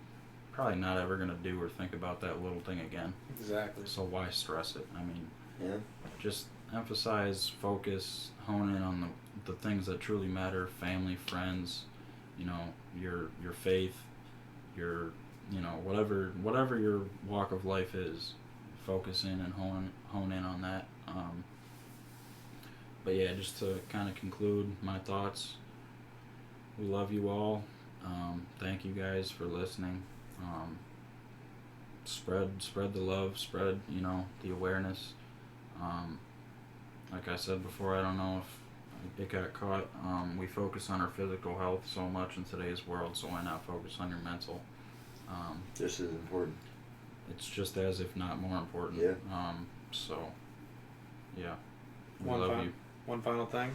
probably not ever gonna do or think about that little thing again. Exactly. So why stress it? I mean, yeah. Just emphasize, focus, hone in on the things that truly matter: family, friends, your faith, your whatever your walk of life is. Focus in and hone in on that. But yeah, just to kind of conclude my thoughts, we love you all. Thank you guys for listening. Spread the love, spread the awareness. Like I said before, I don't know if it got caught. We focus on our physical health so much in today's world, so why not focus on your mental? Just as important. It's just as if not more important. Yeah. So, yeah. We love you. One final thing.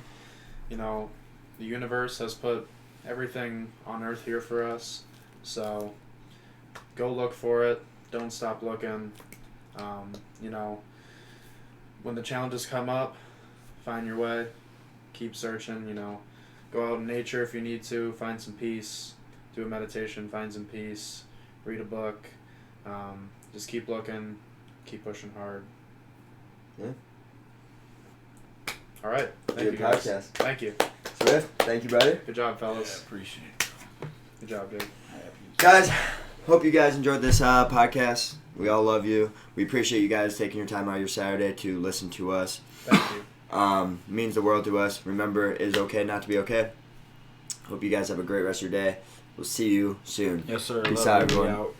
The universe has put everything on Earth here for us. So, go look for it. Don't stop looking. When the challenges come up, find your way. Keep searching. Go out in nature if you need to. Find some peace. Do a meditation. Find some peace. Read a book. Just keep looking. Keep pushing hard. Yeah. All right. Thank Good you, guys. podcast. Thank you. Swift, thank you, brother. Good job, fellas. Yeah, appreciate it. Good job, dude. Guys, hope you guys enjoyed this podcast. We all love you. We appreciate you guys taking your time out of your Saturday to listen to us. Thank you. Means the world to us. Remember, it is okay not to be okay. Hope you guys have a great rest of your day. We'll see you soon. Yes, sir. Peace Love out, you. everyone. Out.